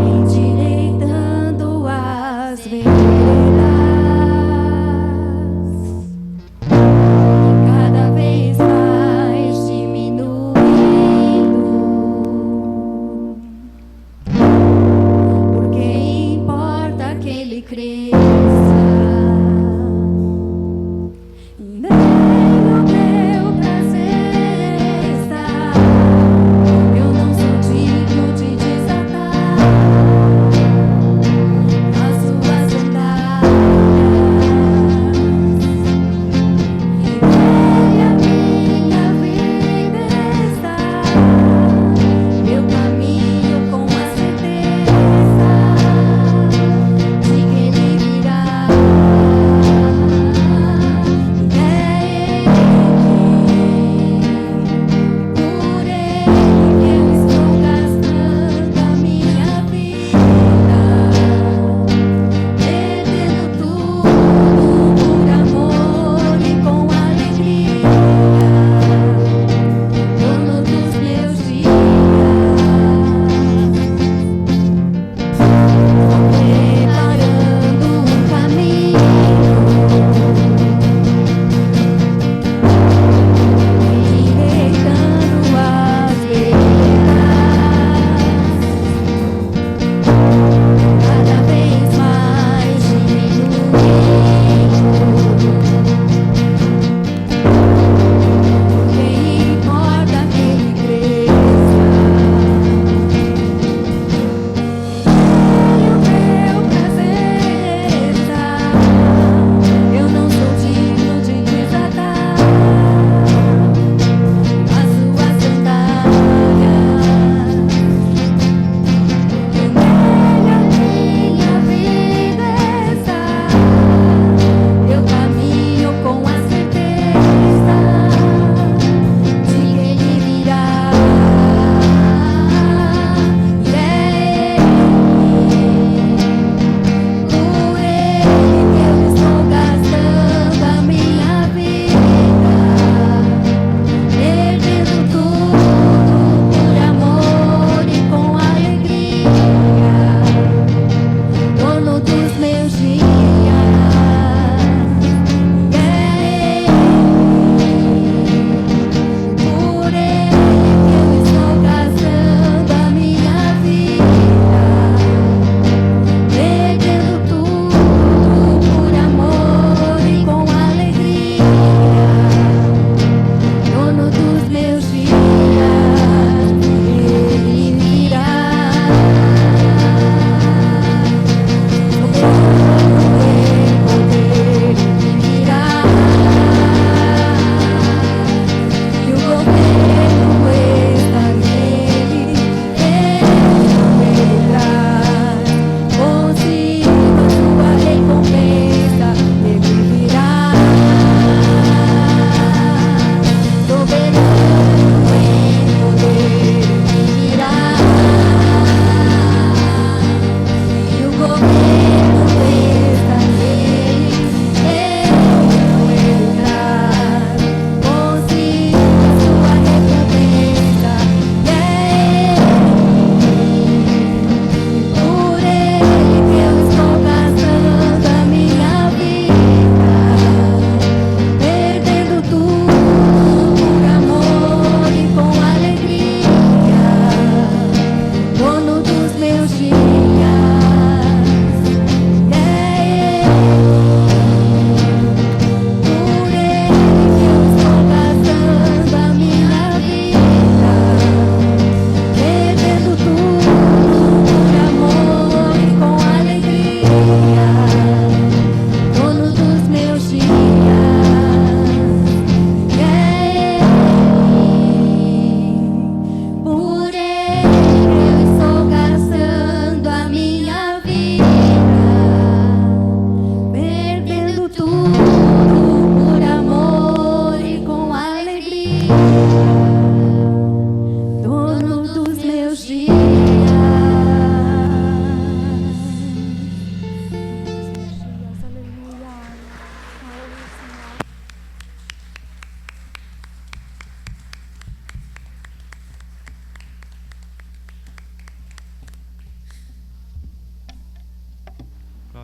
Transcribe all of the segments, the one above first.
endireitando as veredas, cada vez mais diminuindo, porque importa que ele cresça. Prazer está. Eu não sou digno de desatar.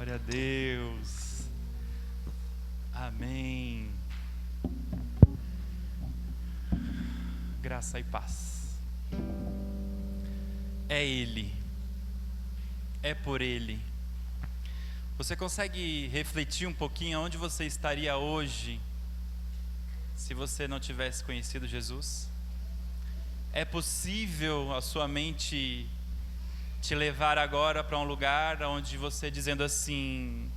Glória a Deus. Amém. Graça e paz. É Ele. É por Ele. Você consegue refletir um pouquinho onde você estaria hoje se você não tivesse conhecido Jesus? É possível a sua mente te levar agora para um lugar onde você dizendo assim: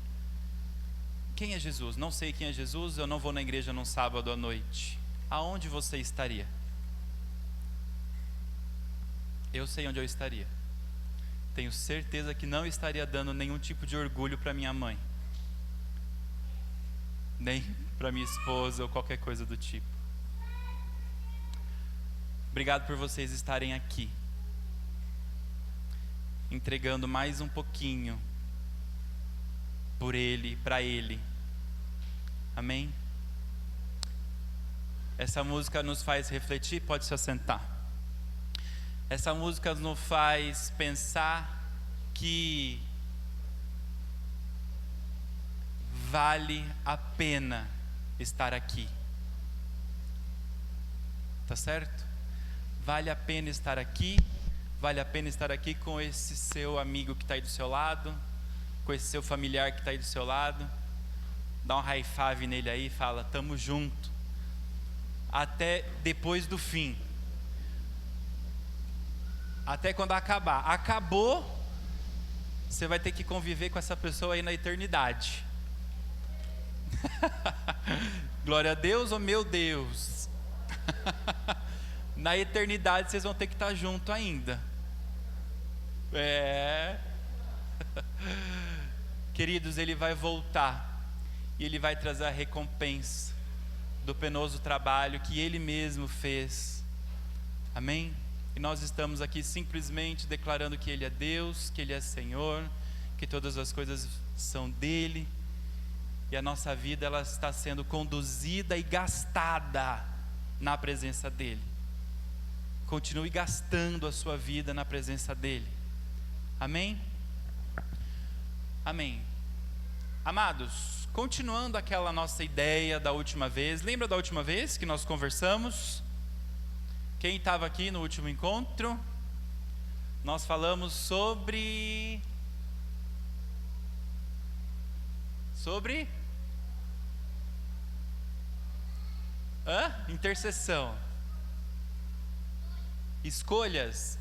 quem é Jesus? Não sei quem é Jesus, eu não vou na igreja num sábado à noite. Aonde você estaria? Eu sei onde eu estaria. Tenho certeza que não estaria dando nenhum tipo de orgulho para minha mãe, nem para minha esposa ou qualquer coisa do tipo. Obrigado por vocês estarem aqui, entregando mais um pouquinho por Ele, para Ele. Amém? Essa música nos faz refletir, pode se assentar. Essa música nos faz pensar que vale a pena estar aqui. Tá certo? Vale a pena estar aqui. Vale a pena estar aqui com esse seu amigo que está aí do seu lado, com esse seu familiar que está aí do seu lado. Dá um high five nele aí e fala: tamo junto. Até depois do fim. Até quando acabar. Acabou, você vai ter que conviver com essa pessoa aí na eternidade. Glória a Deus, oh meu Deus. Na eternidade vocês vão ter que estar junto ainda. Queridos, Ele vai voltar e Ele vai trazer a recompensa do penoso trabalho que Ele mesmo fez. Amém? E nós estamos aqui simplesmente declarando que Ele é Deus, que Ele é Senhor, que todas as coisas são dEle, e a nossa vida ela está sendo conduzida e gastada na presença dEle. Continue gastando a sua vida na presença dEle. Amém? Amém. Amados, continuando aquela nossa ideia da última vez, lembra da última vez que nós conversamos? Quem estava aqui no último encontro? Nós falamos sobre intercessão. Escolhas.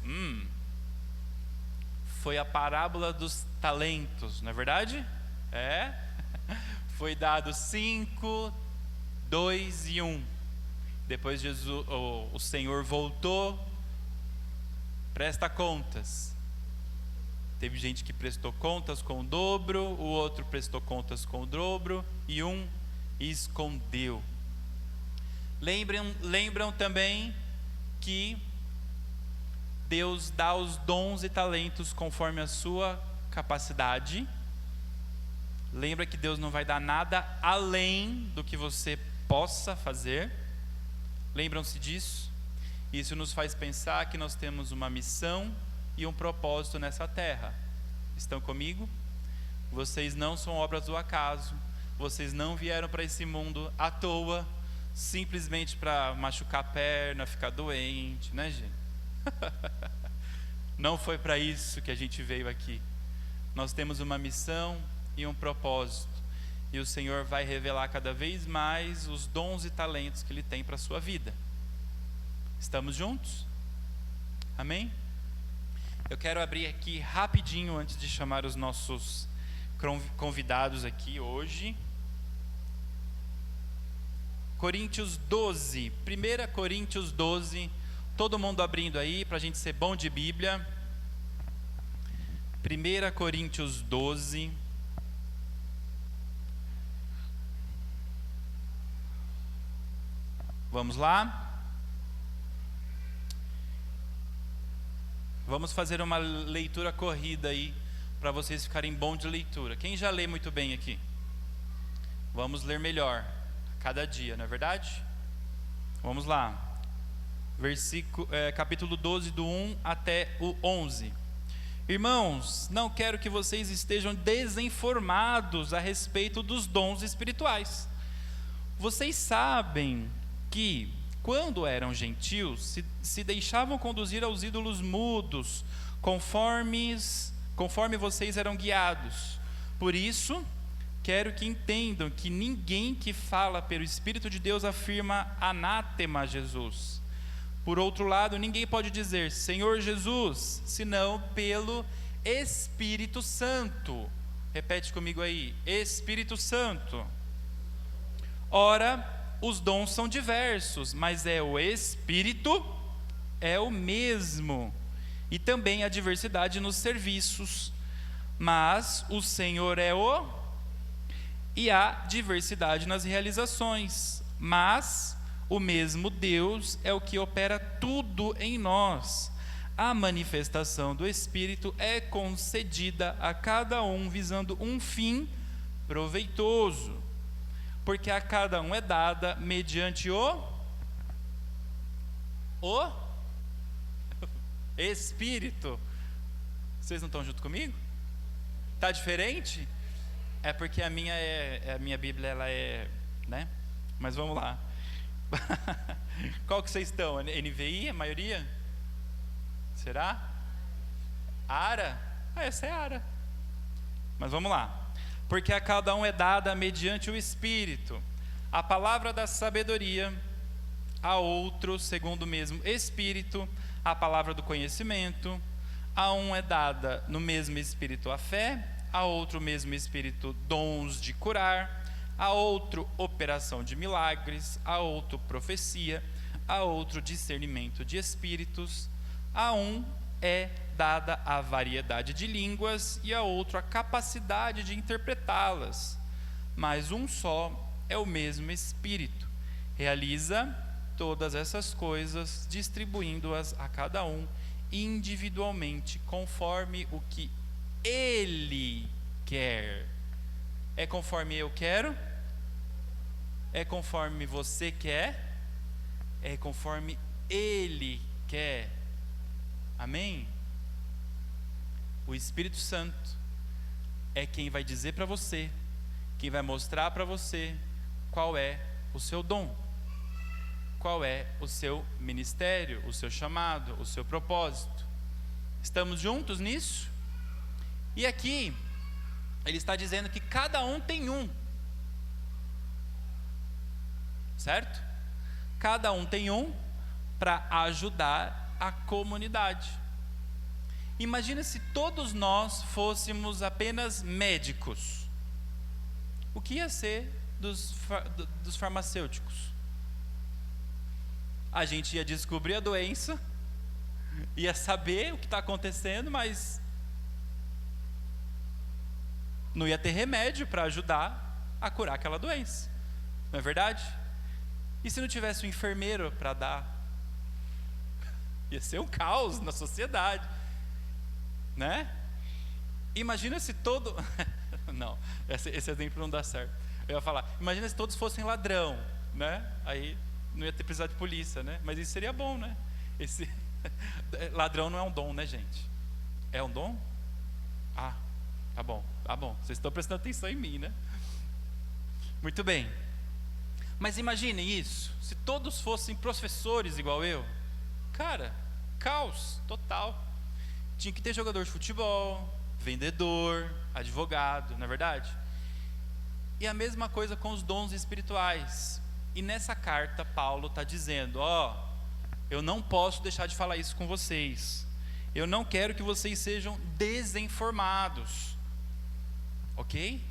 Foi a parábola dos talentos, não é verdade? Foi dado 5, 2 e 1. Depois Jesus, o Senhor voltou. Presta contas. Teve gente que prestou contas com o dobro, o outro prestou contas com o dobro, e um escondeu. Lembram também que Deus dá os dons e talentos conforme a sua capacidade. Lembra que Deus não vai dar nada além do que você possa fazer. Lembram-se disso? Isso nos faz pensar que nós temos uma missão e um propósito nessa terra. Estão comigo? Vocês não são obras do acaso. Vocês não vieram para esse mundo à toa, simplesmente para machucar a perna, ficar doente, né, gente? Não foi para isso que a gente veio aqui. Nós temos uma missão e um propósito, e o Senhor vai revelar cada vez mais os dons e talentos que Ele tem para a sua vida. Estamos juntos? Amém? Eu quero abrir aqui rapidinho antes de chamar os nossos convidados aqui hoje. Coríntios 12, 1 Coríntios 12, todo mundo abrindo aí para a gente ser bom de Bíblia. 1 Coríntios 12. Vamos lá? Vamos fazer uma leitura corrida aí, para vocês ficarem bom de leitura. Quem já lê muito bem aqui? Vamos ler melhor, cada dia, não é verdade? Vamos lá. Capítulo 12, do 1 até o 11. Irmãos, não quero que vocês estejam desinformados a respeito dos dons espirituais. Vocês sabem que, quando eram gentios, se deixavam conduzir aos ídolos mudos, conforme vocês eram guiados. Por isso, quero que entendam que ninguém que fala pelo Espírito de Deus afirma anátema a Jesus. Por outro lado, ninguém pode dizer Senhor Jesus, senão pelo Espírito Santo. Repete comigo aí, Espírito Santo. Ora, os dons são diversos, mas o Espírito é o mesmo. E também há diversidade nos serviços, mas o Senhor é e há diversidade nas realizações, mas o mesmo Deus é o que opera tudo em nós. A manifestação do Espírito é concedida a cada um visando um fim proveitoso, porque a cada um é dada mediante o Espírito. Vocês não estão junto comigo? Está diferente? É porque a minha Bíblia, ela né? Mas vamos lá. Qual que vocês estão? NVI, a maioria? Será? ARA? Essa é ARA. Mas vamos lá. Porque a cada um é dada mediante o Espírito a palavra da sabedoria, a outro segundo o mesmo Espírito a palavra do conhecimento, a um é dada no mesmo Espírito a fé, a outro o mesmo Espírito dons de curar, a outro operação de milagres, a outro profecia, a outro discernimento de espíritos, a um é dada a variedade de línguas e a outro a capacidade de interpretá-las, mas um só é o mesmo Espírito, realiza todas essas coisas, distribuindo-as a cada um individualmente, conforme o que Ele quer. É conforme eu quero? É conforme você quer? É conforme Ele quer. Amém? O Espírito Santo é quem vai dizer para você, quem vai mostrar para você qual é o seu dom, qual é o seu ministério, o seu chamado, o seu propósito. Estamos juntos nisso? E aqui ele está dizendo que cada um tem um, certo? Cada um tem um para ajudar a comunidade. Imagina se todos nós fôssemos apenas médicos. O que ia ser dos farmacêuticos? A gente ia descobrir a doença, ia saber o que está acontecendo, mas não ia ter remédio para ajudar a curar aquela doença, não é verdade? E se não tivesse um enfermeiro para dar? Ia ser um caos na sociedade, né? Imagina se todo... Não, esse exemplo não dá certo. Eu ia falar, imagina se todos fossem ladrão, né? Aí não ia ter precisado de polícia, né? Mas isso seria bom, né? Ladrão não é um dom, né, gente? É um dom? Ah, tá bom. Vocês estão prestando atenção em mim, né? Muito bem. Mas imaginem isso, se todos fossem professores igual eu, cara, caos total. Tinha que ter jogador de futebol, vendedor, advogado, não é verdade? E a mesma coisa com os dons espirituais. E nessa carta Paulo está dizendo, eu não posso deixar de falar isso com vocês. Eu não quero que vocês sejam desinformados. Ok?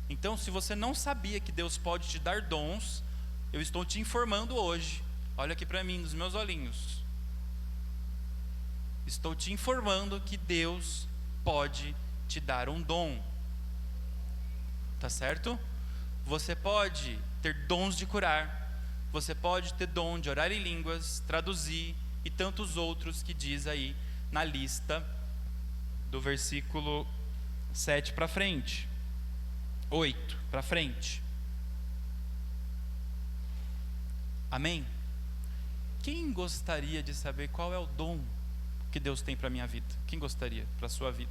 Então, se você não sabia que Deus pode te dar dons, eu estou te informando hoje. Olha aqui para mim, nos meus olhinhos. Estou te informando que Deus pode te dar um dom. Tá certo? Você pode ter dons de curar, você pode ter dom de orar em línguas, traduzir e tantos outros que diz aí na lista do versículo 7 para frente, 8 para frente. Amém? Quem gostaria de saber qual é o dom que Deus tem para a minha vida? Quem gostaria para a sua vida?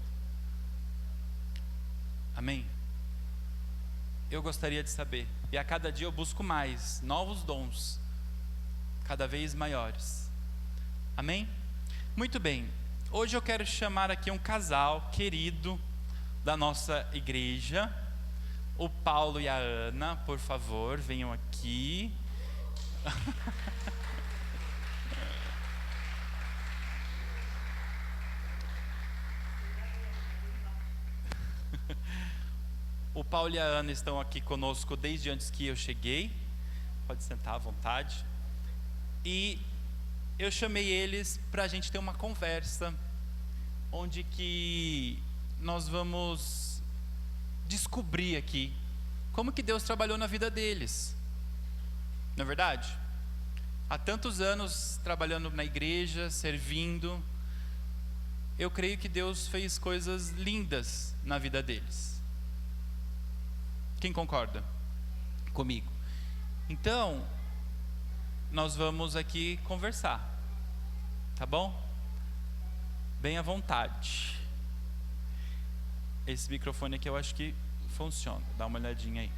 Amém? Eu gostaria de saber. E a cada dia eu busco mais, novos dons, cada vez maiores. Amém? Muito bem. Hoje eu quero chamar aqui um casal querido da nossa igreja, o Paulo e a Ana. Por favor, venham aqui. O Paulo e a Ana estão aqui conosco desde antes que eu cheguei. Pode sentar à vontade. E eu chamei eles para a gente ter uma conversa, onde que nós vamos descobrir aqui como que Deus trabalhou na vida deles. Não é verdade? Há tantos anos trabalhando na igreja, servindo, eu creio que Deus fez coisas lindas na vida deles. Quem concorda comigo? Então, nós vamos aqui conversar, tá bom? Bem à vontade. Esse microfone aqui eu acho que funciona, dá uma olhadinha aí.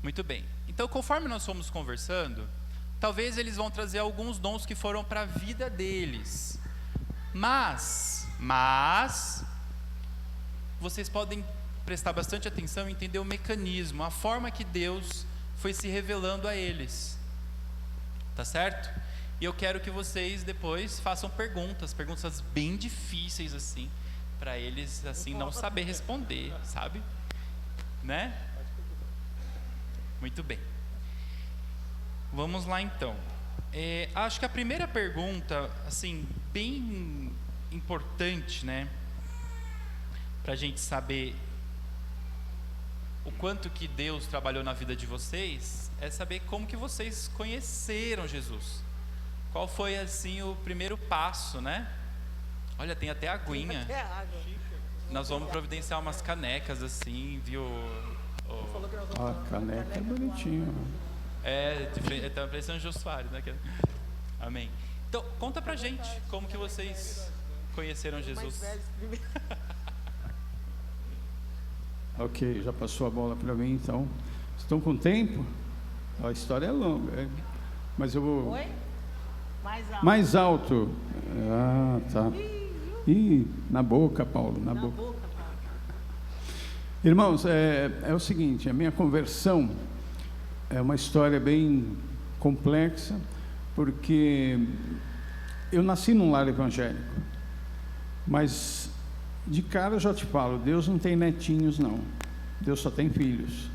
Muito bem. Então, conforme nós fomos conversando, talvez eles vão trazer alguns dons que foram para a vida deles. Mas vocês podem prestar bastante atenção e entender o mecanismo, a forma que Deus foi se revelando a eles. Tá certo? E eu quero que vocês depois façam perguntas bem difíceis assim, para eles assim não saber responder, sabe? Né? Muito bem. Vamos lá então. Acho que a primeira pergunta, assim, bem importante, né, para a gente saber o quanto que Deus trabalhou na vida de vocês, é saber como que vocês conheceram Jesus. Qual foi, assim, o primeiro passo, né? Olha, tem até aguinha. Tem até água. Nós vamos providenciar umas canecas, assim, viu? A caneca é bonitinha. Tá parecendo Jô Soares, né? Amém. Então, conta pra gente como que vocês conheceram Jesus. Ok, já passou a bola para mim, então. Estão com tempo? A história é longa, mas eu vou... Oi? Mais alto. Mais alto. Ah, tá. Ih, na boca, Paulo, na boca. Paulo. Irmãos, é o seguinte, a minha conversão é uma história bem complexa, porque eu nasci num lar evangélico, mas de cara eu já te falo, Deus não tem netinhos não, Deus só tem filhos.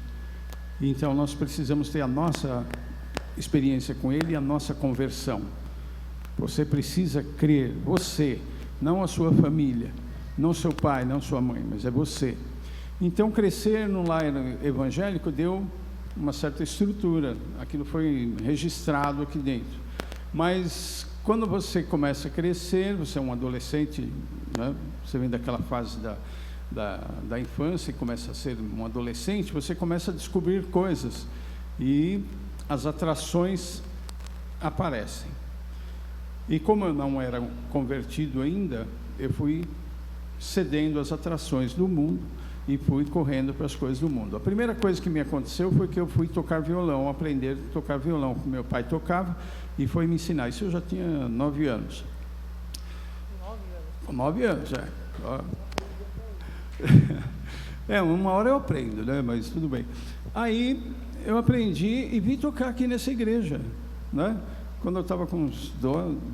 Então nós precisamos ter a nossa experiência com Ele e a nossa conversão. Você precisa crer, você, não a sua família, não seu pai, não sua mãe, mas é você. Então crescer no lar evangélico deu uma certa estrutura, aquilo foi registrado aqui dentro. Mas quando você começa a crescer, você é um adolescente, né? Você vem daquela fase da infância e começa a ser um adolescente, você começa a descobrir coisas e as atrações aparecem. E como eu não era convertido ainda, eu fui cedendo às atrações do mundo e fui correndo para as coisas do mundo. A primeira coisa que me aconteceu foi que eu fui tocar violão, aprender a tocar violão, que meu pai tocava, e foi me ensinar. Isso eu já tinha 9 anos. 9 anos, uma hora eu aprendo, né? Mas tudo bem. Aí eu aprendi e vim tocar aqui nessa igreja, né? Quando eu estava com uns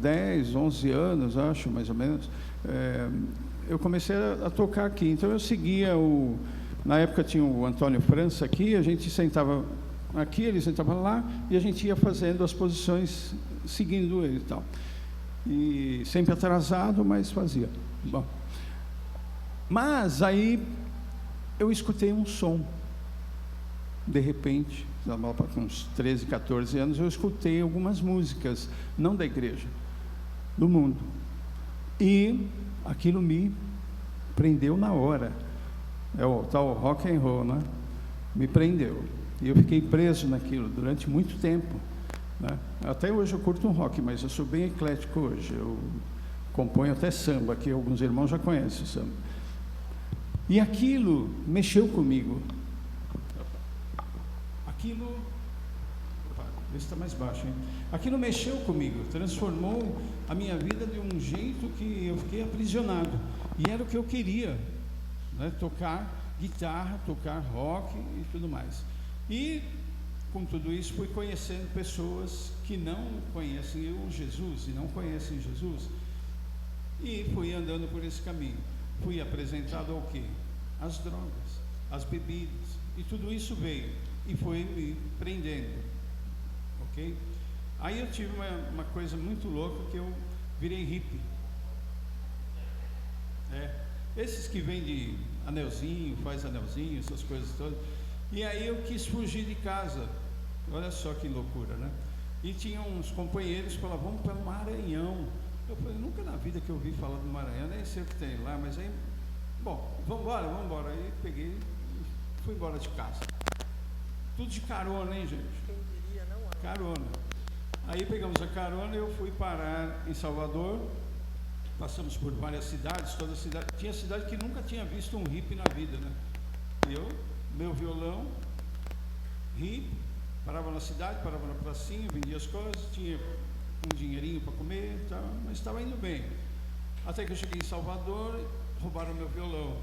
10, 11 anos, acho, mais ou menos, eu comecei a tocar aqui. Então eu seguia na época tinha o Antônio França aqui, a gente sentava aqui, ele sentava lá, e a gente ia fazendo as posições, seguindo ele e tal. E sempre atrasado, mas fazia. Bom. Mas aí eu escutei um som. De repente, com uns 13, 14 anos, eu escutei algumas músicas, não da igreja, do mundo. E aquilo me prendeu na hora. É o tal rock and roll, né? Me prendeu. E eu fiquei preso naquilo durante muito tempo, né? Até hoje eu curto um rock, mas eu sou bem eclético hoje. Eu Componho até samba, que alguns irmãos já conhecem o samba. E aquilo mexeu comigo. Aquilo... Opa, vê se está mais baixo, hein? Aquilo mexeu comigo, transformou a minha vida de um jeito que eu fiquei aprisionado. E era o que eu queria, né? Tocar guitarra, tocar rock e tudo mais. E com tudo isso fui conhecendo pessoas que não conhecem o Jesus e não conhecem Jesus. E fui andando por esse caminho. Fui apresentado ao quê? As drogas, as bebidas. E tudo isso veio e foi me prendendo. Ok? Aí eu tive uma coisa muito louca, que eu virei hippie. Esses que vêm de anelzinho, faz anelzinho, essas coisas todas. E aí eu quis fugir de casa. Olha só que loucura, né? E tinha uns companheiros que falavam, vamos para o Maranhão. Eu falei, nunca na vida que eu ouvi falar do Maranhão, nem sei o que tem lá, mas aí, bom, vamos embora. Aí peguei e fui embora de casa. Tudo de carona, hein, gente? Quem diria, não há. Carona. Aí pegamos a carona e eu fui parar em Salvador. Passamos por várias cidades, toda cidade. Tinha cidade que nunca tinha visto um hippie na vida, né? E eu, meu violão, hippie, parava na cidade, parava na pracinha, vendia as coisas, tinha um dinheirinho para comer, tal, mas estava indo bem. Até que eu cheguei em Salvador, roubaram meu violão.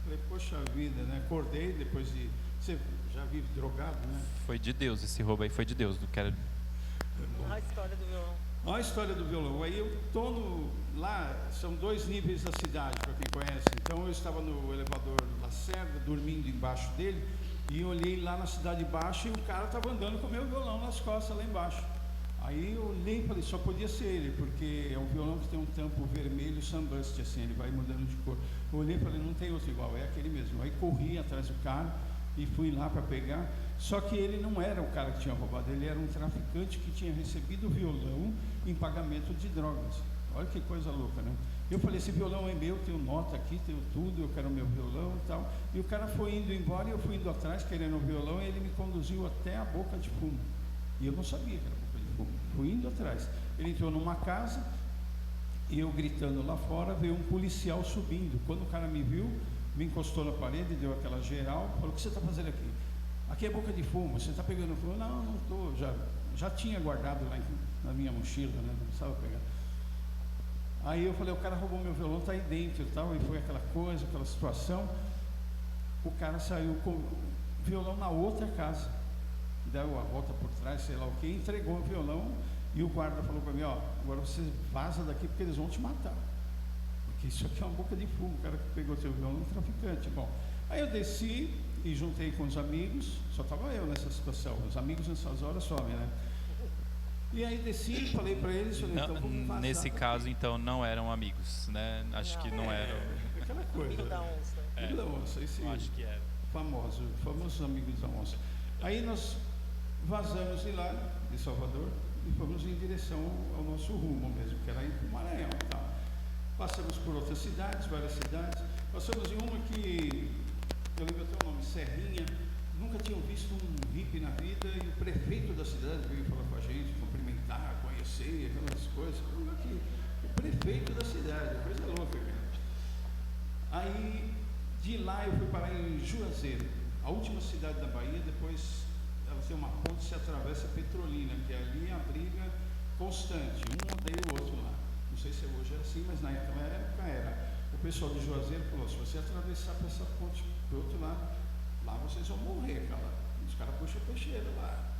Falei, poxa vida, né? Acordei depois de... Você já vive drogado, né? Foi de Deus, esse roubo aí foi de Deus. Não quero... A história do violão. Olha a história do violão. Aí eu estou lá, são 2 níveis da cidade, para quem conhece. Então eu estava no elevador Lacerda, dormindo embaixo dele, e olhei lá na cidade baixa e o cara estava andando com o meu violão nas costas lá embaixo. Aí eu olhei e falei, só podia ser ele, porque é um violão que tem um tampo vermelho sunburst, assim, ele vai mudando de cor. Eu olhei e falei, não tem outro igual, é aquele mesmo. Aí corri atrás do cara e fui lá para pegar. Só que ele não era o cara que tinha roubado, ele era um traficante que tinha recebido o violão em pagamento de drogas. Olha que coisa louca, né? Eu falei, esse violão é meu, tenho nota aqui, tenho tudo, eu quero o meu violão e tal. E o cara foi indo embora e eu fui indo atrás querendo o violão e ele me conduziu até a boca de fumo. E eu não sabia que era boca de fumo. Fui indo atrás. Ele entrou numa casa e eu gritando lá fora, veio um policial subindo. Quando o cara me viu, me encostou na parede, deu aquela geral, falou, o que você está fazendo aqui? Aqui é boca de fumo, você está pegando fumo? Não, não estou, já tinha guardado lá na minha mochila, né? Não precisava pegar. Aí eu falei, o cara roubou meu violão, está aí dentro e tal, e foi aquela coisa, aquela situação. O cara saiu com o violão na outra casa, deu a volta por trás, sei lá o que, entregou o violão, e o guarda falou para mim, ó, agora você vaza daqui porque eles vão te matar. Porque isso aqui é uma boca de fumo, o cara que pegou seu violão é um traficante. Bom, aí eu desci e juntei com os amigos, só estava eu nessa situação, os amigos nessas horas somem, né? E aí desci, falei para eles, falei, então vamos vazar nesse daqui. caso, então, não eram amigos, né? Acho que não eram. Aquela coisa. Amigo da onça. Amigo da onça, esse Acho que era. famosos amigos da onça. Aí nós vazamos de lá, de Salvador, e fomos em direção ao nosso rumo mesmo, que era ir para o Maranhão e tal. Passamos por outras cidades, várias cidades. Passamos em uma que, eu lembro até o nome, Serrinha. Nunca tinham visto um hippie na vida e o prefeito da cidade veio falar com a gente, cumprimentar, conhecer, aquelas coisas. O prefeito da cidade, coisa louca, cara. Aí, de lá eu fui parar em Juazeiro, a última cidade da Bahia. Depois ela tem uma ponte que se atravessa Petrolina, que ali é a briga constante, um odeia o outro lá. Não sei se hoje é assim, mas naquela época era. O pessoal de Juazeiro falou, se você atravessar para essa ponte para o outro lado, lá vocês vão morrer, cara. Os caras puxam peixeira lá.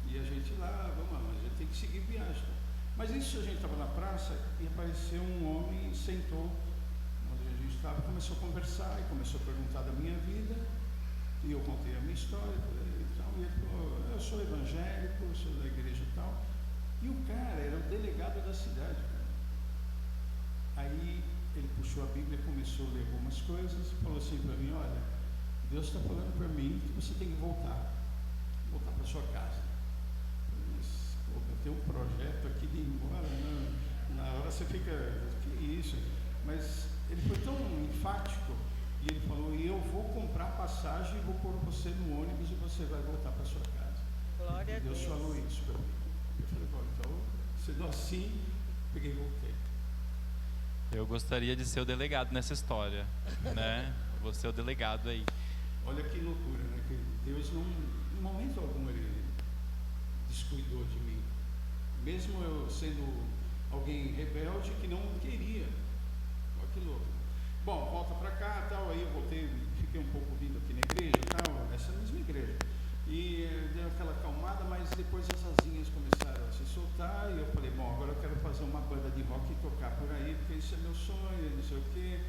E a gente lá, vamos lá, mas a gente tem que seguir viagem. Mas isso, a gente estava na praça e apareceu um homem e sentou onde a gente estava, começou a conversar e começou a perguntar da minha vida. E eu contei a minha história e tal. E ele falou, eu sou evangélico, sou da igreja e tal. E o cara era o delegado da cidade, cara. Aí ele puxou a Bíblia, começou a ler algumas coisas e falou assim para mim, olha, Deus está falando para mim que você tem que voltar para sua casa. Mas, pô, eu tenho um projeto aqui de ir embora, né? Na hora você fica, que isso? Mas ele foi tão enfático e ele falou, e eu vou comprar passagem e vou pôr você no ônibus e você vai voltar para sua casa. Glória a Deus. Deus falou isso para mim. Eu falei, bom, então, sendo assim, peguei e voltei. Eu gostaria de ser o delegado nessa história, né? Vou ser o delegado aí. Olha que loucura, né? Que Deus não, em momento algum, Ele descuidou de mim. Mesmo eu sendo alguém rebelde que não queria. Olha que louco. Bom, volta para cá, tal, aí eu voltei, fiquei um pouco vindo aqui na igreja, tal, nessa mesma igreja. E deu aquela acalmada, mas depois as asinhas começaram a se soltar e eu falei, bom, agora eu quero fazer uma banda de rock e tocar por aí, porque isso é meu sonho, não sei o quê.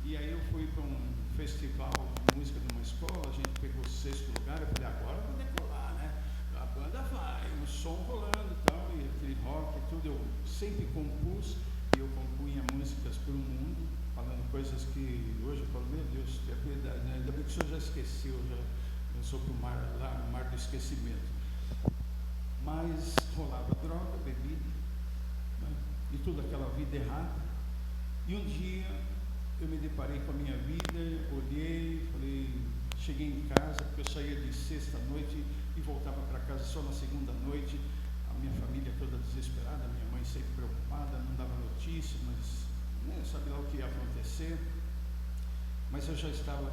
E aí eu fui para um festival de música de uma escola, a gente pegou o 6º lugar, eu falei, agora eu vou decolar, né? A banda vai, o som rolando e tal, e aquele rock e tudo, eu sempre compus, e eu compunha músicas para o mundo, falando coisas que hoje eu falo, meu Deus, é verdade, né? Ainda bem que o senhor já esqueceu, já lançou para o mar, lá no mar do esquecimento. Mas rolava droga, bebida, né? E toda aquela vida errada. E um dia eu me deparei com a minha vida, olhei, falei, cheguei em casa, porque eu saía de sexta noite e voltava para casa só na segunda noite, a minha família toda desesperada, minha mãe sempre preocupada, não dava notícia, mas né, sabe lá o que ia acontecer. Mas eu já estava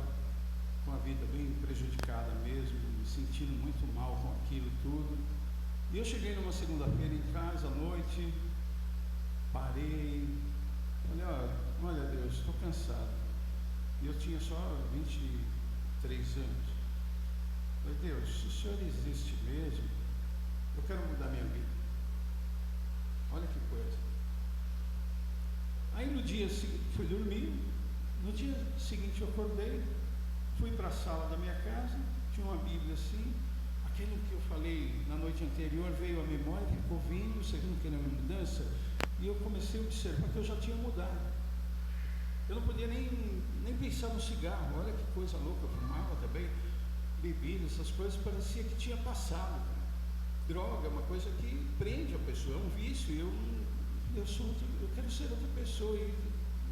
com a vida bem prejudicada mesmo, me sentindo muito mal com aquilo e tudo. E eu cheguei numa segunda-feira em casa à noite, parei, falei, olha Deus, estou cansado. E eu tinha só 23 anos. Falei, Deus, se o Senhor existe mesmo, eu quero mudar minha vida. Olha que coisa. Aí no dia seguinte, fui dormir, no dia seguinte eu acordei, fui para a sala da minha casa, tinha uma Bíblia assim, aquilo que eu falei na noite anterior veio à memória, ficou vindo, segundo que era uma mudança, e eu comecei a observar que eu já tinha mudado. Eu não podia nem pensar no cigarro, olha que coisa louca, eu fumava também, bebida, essas coisas, parecia que tinha passado. Droga é uma coisa que prende a pessoa, é um vício, eu quero ser outra pessoa e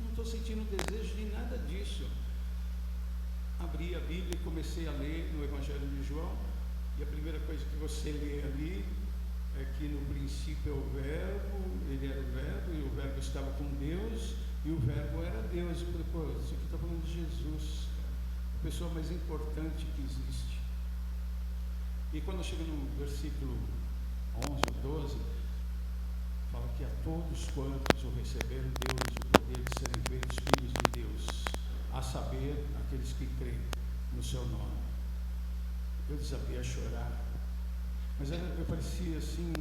não estou sentindo desejo de nada disso. Abri a Bíblia e comecei a ler no Evangelho de João, e a primeira coisa que você lê ali é que no princípio é o Verbo, ele era o Verbo, e o Verbo estava com Deus, e o Verbo era Deus. Eu falei, pô, isso aqui está falando de Jesus, a pessoa mais importante que existe. E quando chega no versículo 11 ou 12, fala que a todos quantos o receberam, deu-lhes o poder de serem feitos filhos de Deus, a saber, aqueles que creem no seu nome. Eu desabei a chorar, mas eu parecia assim,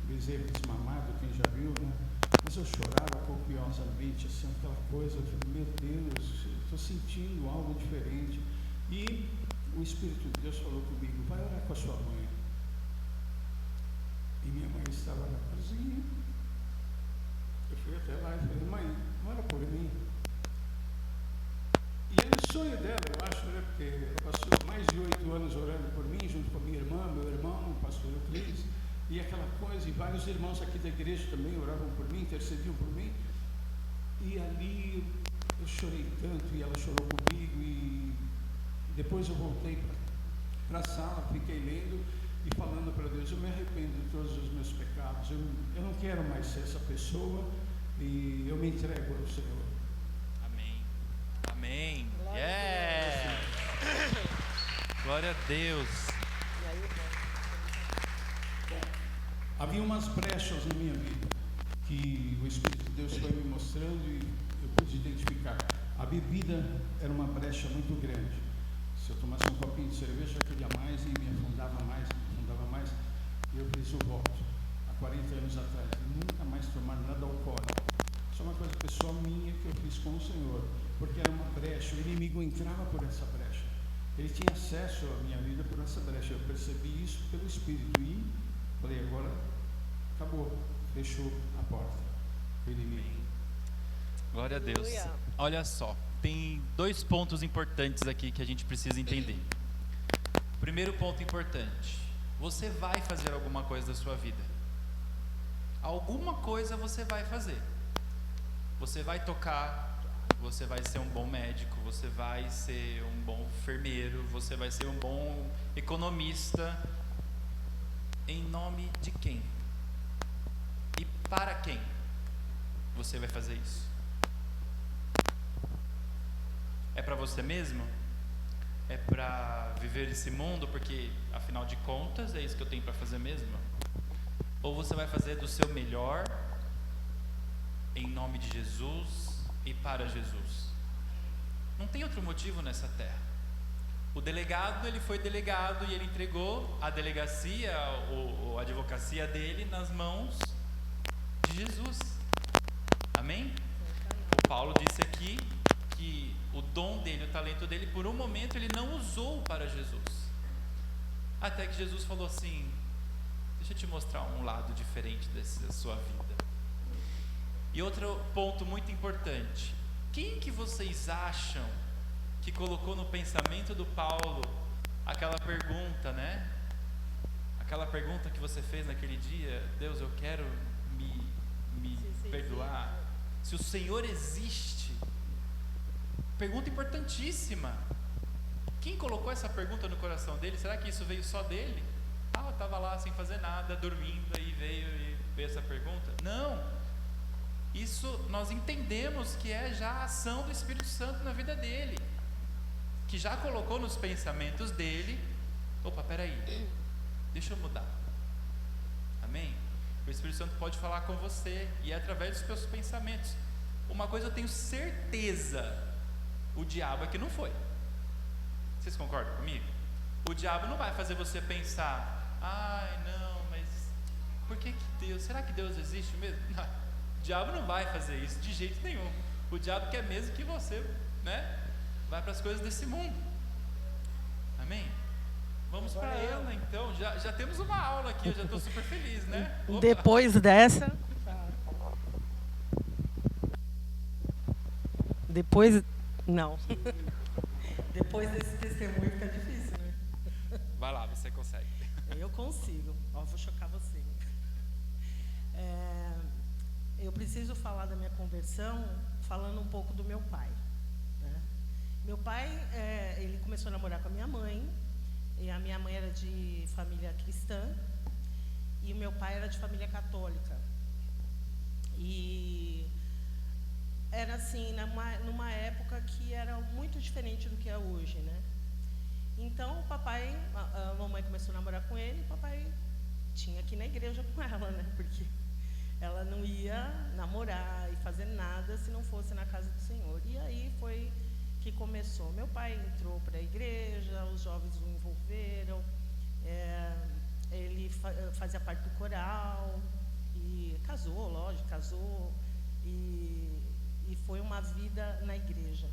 bezerro desmamado, quem já viu, né? Mas eu chorava copiosamente, assim, aquela coisa, eu falei, meu Deus, estou sentindo algo diferente. E o Espírito de Deus falou comigo, vai orar com a sua mãe. E minha mãe estava na cozinha. Eu fui até lá e falei, mãe, ora por mim. E era o sonho dela, eu acho, né? Porque ela passou mais de 8 anos orando por mim, junto com a minha irmã, meu irmão, o pastor Euclides, e aquela coisa, e vários irmãos aqui da igreja também oravam por mim, intercediam por mim. E ali eu chorei tanto, e ela chorou comigo, e depois eu voltei para a sala, fiquei lendo e falando para Deus, eu me arrependo de todos os meus pecados, eu não quero mais ser essa pessoa, e eu me entrego ao Senhor. Amém. Yeah! Glória a Deus. E aí, Havia umas brechas na minha vida que o Espírito de Deus foi me mostrando e eu pude identificar. A bebida era uma brecha muito grande. Se eu tomasse um copinho de cerveja, eu queria mais e me afundava mais, e eu fiz o voto há 40 anos atrás, de nunca mais tomar nada alcoólico. Isso é uma coisa pessoal minha que eu fiz com o Senhor, porque era uma brecha, o inimigo entrava por essa brecha, ele tinha acesso à minha vida por essa brecha. Eu percebi isso pelo Espírito e falei, agora acabou, fechou a porta, o inimigo. Glória a Deus. Aleluia. Olha só, tem 2 pontos importantes aqui que a gente precisa entender. Primeiro ponto importante, você vai fazer alguma coisa da sua vida. Alguma coisa você vai fazer. Você vai tocar, você vai ser um bom médico, você vai ser um bom enfermeiro, você vai ser um bom economista. Em nome de quem? E para quem você vai fazer isso? você mesmo? É para viver esse mundo porque, afinal de contas, é isso que eu tenho para fazer mesmo? Ou você vai fazer do seu melhor em nome de Jesus e para Jesus? Não tem outro motivo nessa terra. O delegado, ele foi delegado e ele entregou a delegacia, ou a advocacia dele nas mãos de Jesus. Amém? O Paulo disse aqui que o dom dele, o talento dele, por um momento ele não usou para Jesus. Até que Jesus falou assim: deixa eu te mostrar um lado diferente da sua vida. E outro ponto muito importante: quem que vocês acham que colocou no pensamento do Paulo aquela pergunta, né? Aquela pergunta que você fez naquele dia: Deus, eu quero me perdoar. Se o Senhor existe. Pergunta importantíssima. Quem colocou essa pergunta no coração dele? Será que isso veio só dele? Eu estava lá sem fazer nada, dormindo, aí veio essa pergunta? Não. Isso nós entendemos que é já a ação do Espírito Santo na vida dele, que já colocou nos pensamentos dele: opa, peraí, deixa eu mudar. Amém? O Espírito Santo pode falar com você, e é através dos seus pensamentos. Uma coisa eu tenho certeza: o diabo é que não foi. Vocês concordam comigo? O diabo não vai fazer você pensar: ai não, mas por que Deus? Será que Deus existe mesmo? Não, o diabo não vai fazer isso de jeito nenhum. O diabo quer mesmo que você, né, vai para as coisas desse mundo. Amém? Vamos para ela então. Já temos uma aula aqui, eu já estou super feliz, né? Opa. Depois dessa. Não. Depois desse testemunho fica difícil, né? Vai lá, você consegue. Eu consigo. Vou chocar você. Eu preciso falar da minha conversão falando um pouco do meu pai, né? Meu pai, ele começou a namorar com a minha mãe, e a minha mãe era de família cristã, e o meu pai era de família católica. E era assim, numa época que era muito diferente do que é hoje, né? Então, o papai, a mamãe começou a namorar com ele, e o papai tinha que ir na igreja com ela, né? Porque ela não ia namorar e fazer nada se não fosse na casa do Senhor. E aí foi que começou. Meu pai entrou para a igreja, os jovens o envolveram, ele fazia parte do coral, e casou, lógico, e foi uma vida na igreja.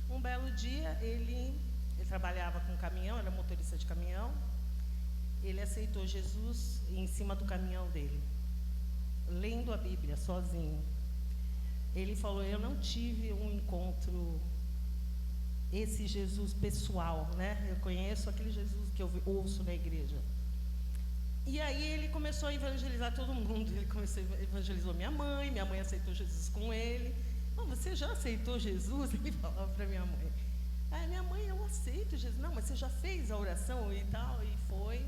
Um belo dia, ele trabalhava com caminhão, era motorista de caminhão, ele aceitou Jesus em cima do caminhão dele, lendo a Bíblia, sozinho. Ele falou: eu não tive um encontro, esse Jesus pessoal, né? Eu conheço aquele Jesus que eu ouço na igreja. E aí ele começou a evangelizar todo mundo. Ele evangelizou minha mãe aceitou Jesus com ele. Você já aceitou Jesus? Ele falava para minha mãe. Minha mãe, eu aceito Jesus. Não, mas você já fez a oração e tal? E foi.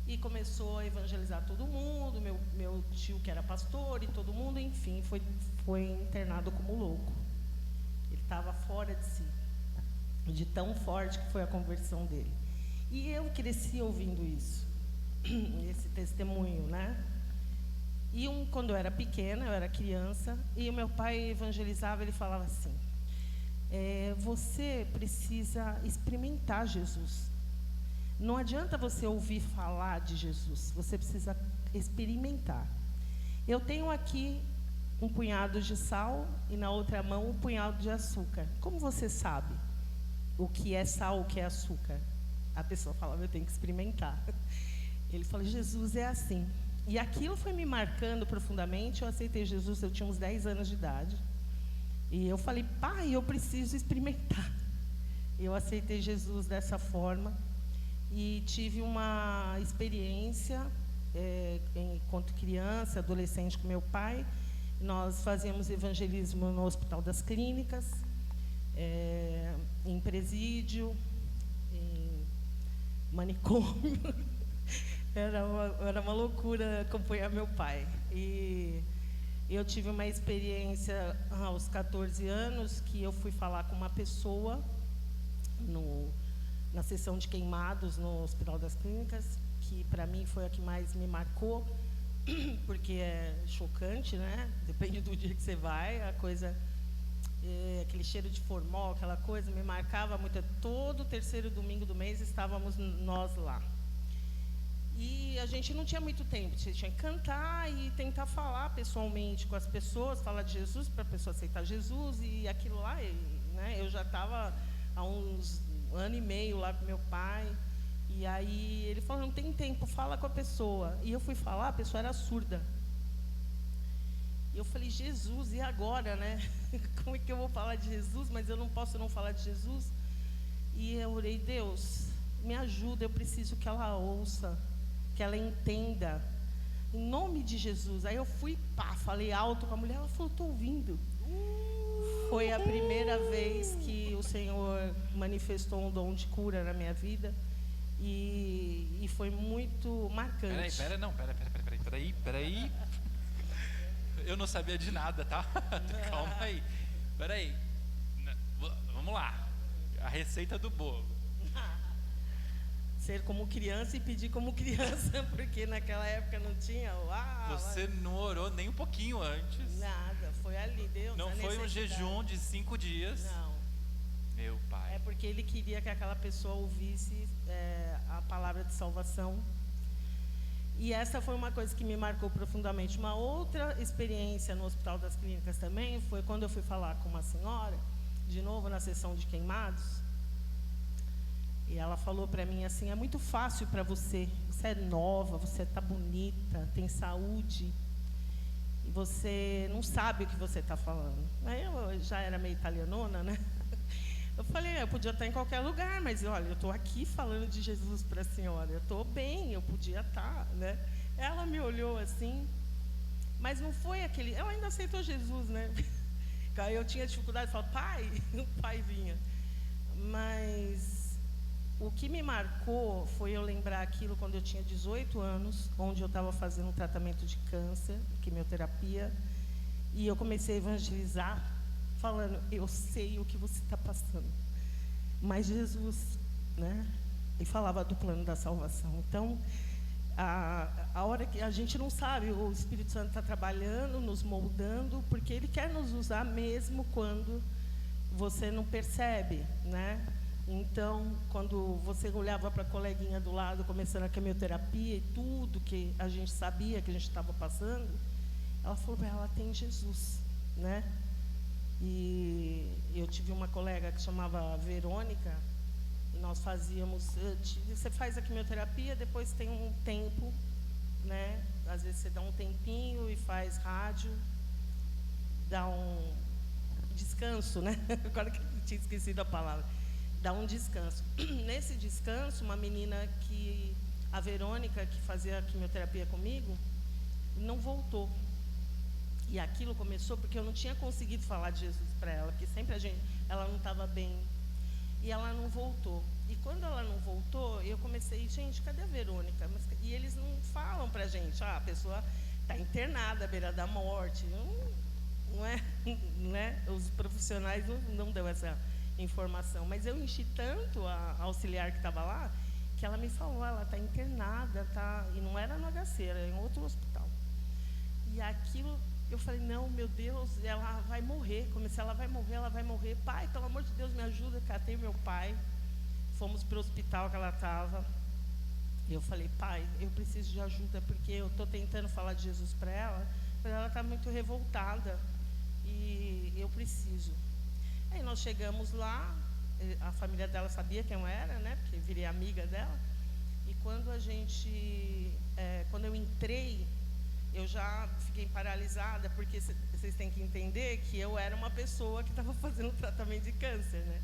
E começou a evangelizar todo mundo, meu tio que era pastor e todo mundo, enfim, foi internado como louco. Ele estava fora de si, de tão forte que foi a conversão dele. E eu cresci ouvindo isso, esse testemunho, né? E quando eu era pequena, eu era criança, e o meu pai evangelizava, ele falava assim: você precisa experimentar Jesus. Não adianta você ouvir falar de Jesus, você precisa experimentar. Eu tenho aqui um punhado de sal e na outra mão um punhado de açúcar. Como você sabe o que é sal, o que é açúcar? A pessoa falava: eu tenho que experimentar. Ele falou: Jesus é assim. E aquilo foi me marcando profundamente. Eu aceitei Jesus, eu tinha uns 10 anos de idade. E eu falei: pai, eu preciso experimentar. Eu aceitei Jesus dessa forma. E tive uma experiência, enquanto criança, adolescente, com meu pai. Nós fazíamos evangelismo no Hospital das Clínicas, em presídio, em manicômio. Era uma loucura acompanhar meu pai. E eu tive uma experiência aos 14 anos, que eu fui falar com uma pessoa na sessão de queimados no Hospital das Clínicas, que para mim foi a que mais me marcou, porque é chocante, né? Depende do dia que você vai, a coisa, aquele cheiro de formol, aquela coisa, me marcava muito. Todo terceiro domingo do mês estávamos nós lá. E a gente não tinha muito tempo, você tinha que cantar e tentar falar pessoalmente com as pessoas, falar de Jesus para a pessoa aceitar Jesus, e aquilo lá, né? Eu já estava há uns ano e meio lá com meu pai, e aí ele falou, não tem tempo, fala com a pessoa. E eu fui falar, a pessoa era surda. E eu falei, Jesus, e agora, né? Como é que eu vou falar de Jesus, mas eu não posso não falar de Jesus? E eu orei, Deus, me ajuda, eu preciso que ela ouça, que ela entenda, em nome de Jesus. Aí eu fui, falei alto com a mulher, ela falou, estou ouvindo. Foi a primeira vez que o Senhor manifestou um dom de cura na minha vida, e foi muito marcante. Peraí. Eu não sabia de nada, tá? Calma aí. Peraí. Vamos lá. A receita do bolo. Ser como criança e pedir como criança, porque naquela época não tinha. Você não orou nem um pouquinho antes. Nada, foi ali, Deus. Não foi um jejum de 5 dias. Não. Meu pai. É porque ele queria que aquela pessoa ouvisse a palavra de salvação. E essa foi uma coisa que me marcou profundamente. Uma outra experiência no Hospital das Clínicas também foi quando eu fui falar com uma senhora, de novo na sessão de queimados. E ela falou para mim assim, é muito fácil para você, você é nova, você está bonita, tem saúde, e você não sabe o que você está falando. Aí eu já era meio italianona, né? Eu falei, eu podia estar em qualquer lugar, mas olha, eu estou aqui falando de Jesus para a senhora, eu estou bem, eu podia estar, né? Ela me olhou assim, mas não foi aquele, ela ainda aceitou Jesus, né? Aí eu tinha dificuldade de falar, pai, o pai vinha. Mas o que me marcou foi eu lembrar aquilo quando eu tinha 18 anos, onde eu estava fazendo um tratamento de câncer, quimioterapia, e eu comecei a evangelizar, falando, eu sei o que você está passando, mas Jesus, né? E falava do plano da salvação. Então, a hora que a gente não sabe, o Espírito Santo está trabalhando, nos moldando, porque Ele quer nos usar mesmo quando você não percebe, né? Então, quando você olhava para a coleguinha do lado, começando a quimioterapia e tudo que a gente sabia que a gente estava passando, ela falou para ela, tem Jesus, né? E eu tive uma colega que chamava Verônica, e nós fazíamos, você faz a quimioterapia, depois tem um tempo, né? Às vezes você dá um tempinho e faz rádio, dá um descanso, né? Agora que eu tinha esquecido a palavra. Dá um descanso. Nesse descanso, uma menina a Verônica, que fazia a quimioterapia comigo, não voltou. E aquilo começou porque eu não tinha conseguido falar de Jesus para ela, porque sempre ela não estava bem. E ela não voltou. E quando ela não voltou, eu comecei, gente, cadê a Verônica? E eles não falam para a gente, a pessoa está internada à beira da morte. Não é? Os profissionais não dão essa informação. Mas eu enchi tanto a auxiliar que estava lá, que ela me falou, ela está internada, e não era no HC, era em outro hospital. E aquilo... Eu falei, não, meu Deus, ela vai morrer. Comecei, ela vai morrer. Pai, pelo amor de Deus, me ajuda. Catei meu pai. Fomos para o hospital que ela estava. E eu falei, pai, eu preciso de ajuda, porque eu estou tentando falar de Jesus para ela, mas ela está muito revoltada. E eu preciso. Aí nós chegamos lá, a família dela sabia quem eu era, né? Porque virei amiga dela. E quando quando eu entrei, eu já fiquei paralisada, porque vocês têm que entender que eu era uma pessoa que estava fazendo tratamento de câncer, né?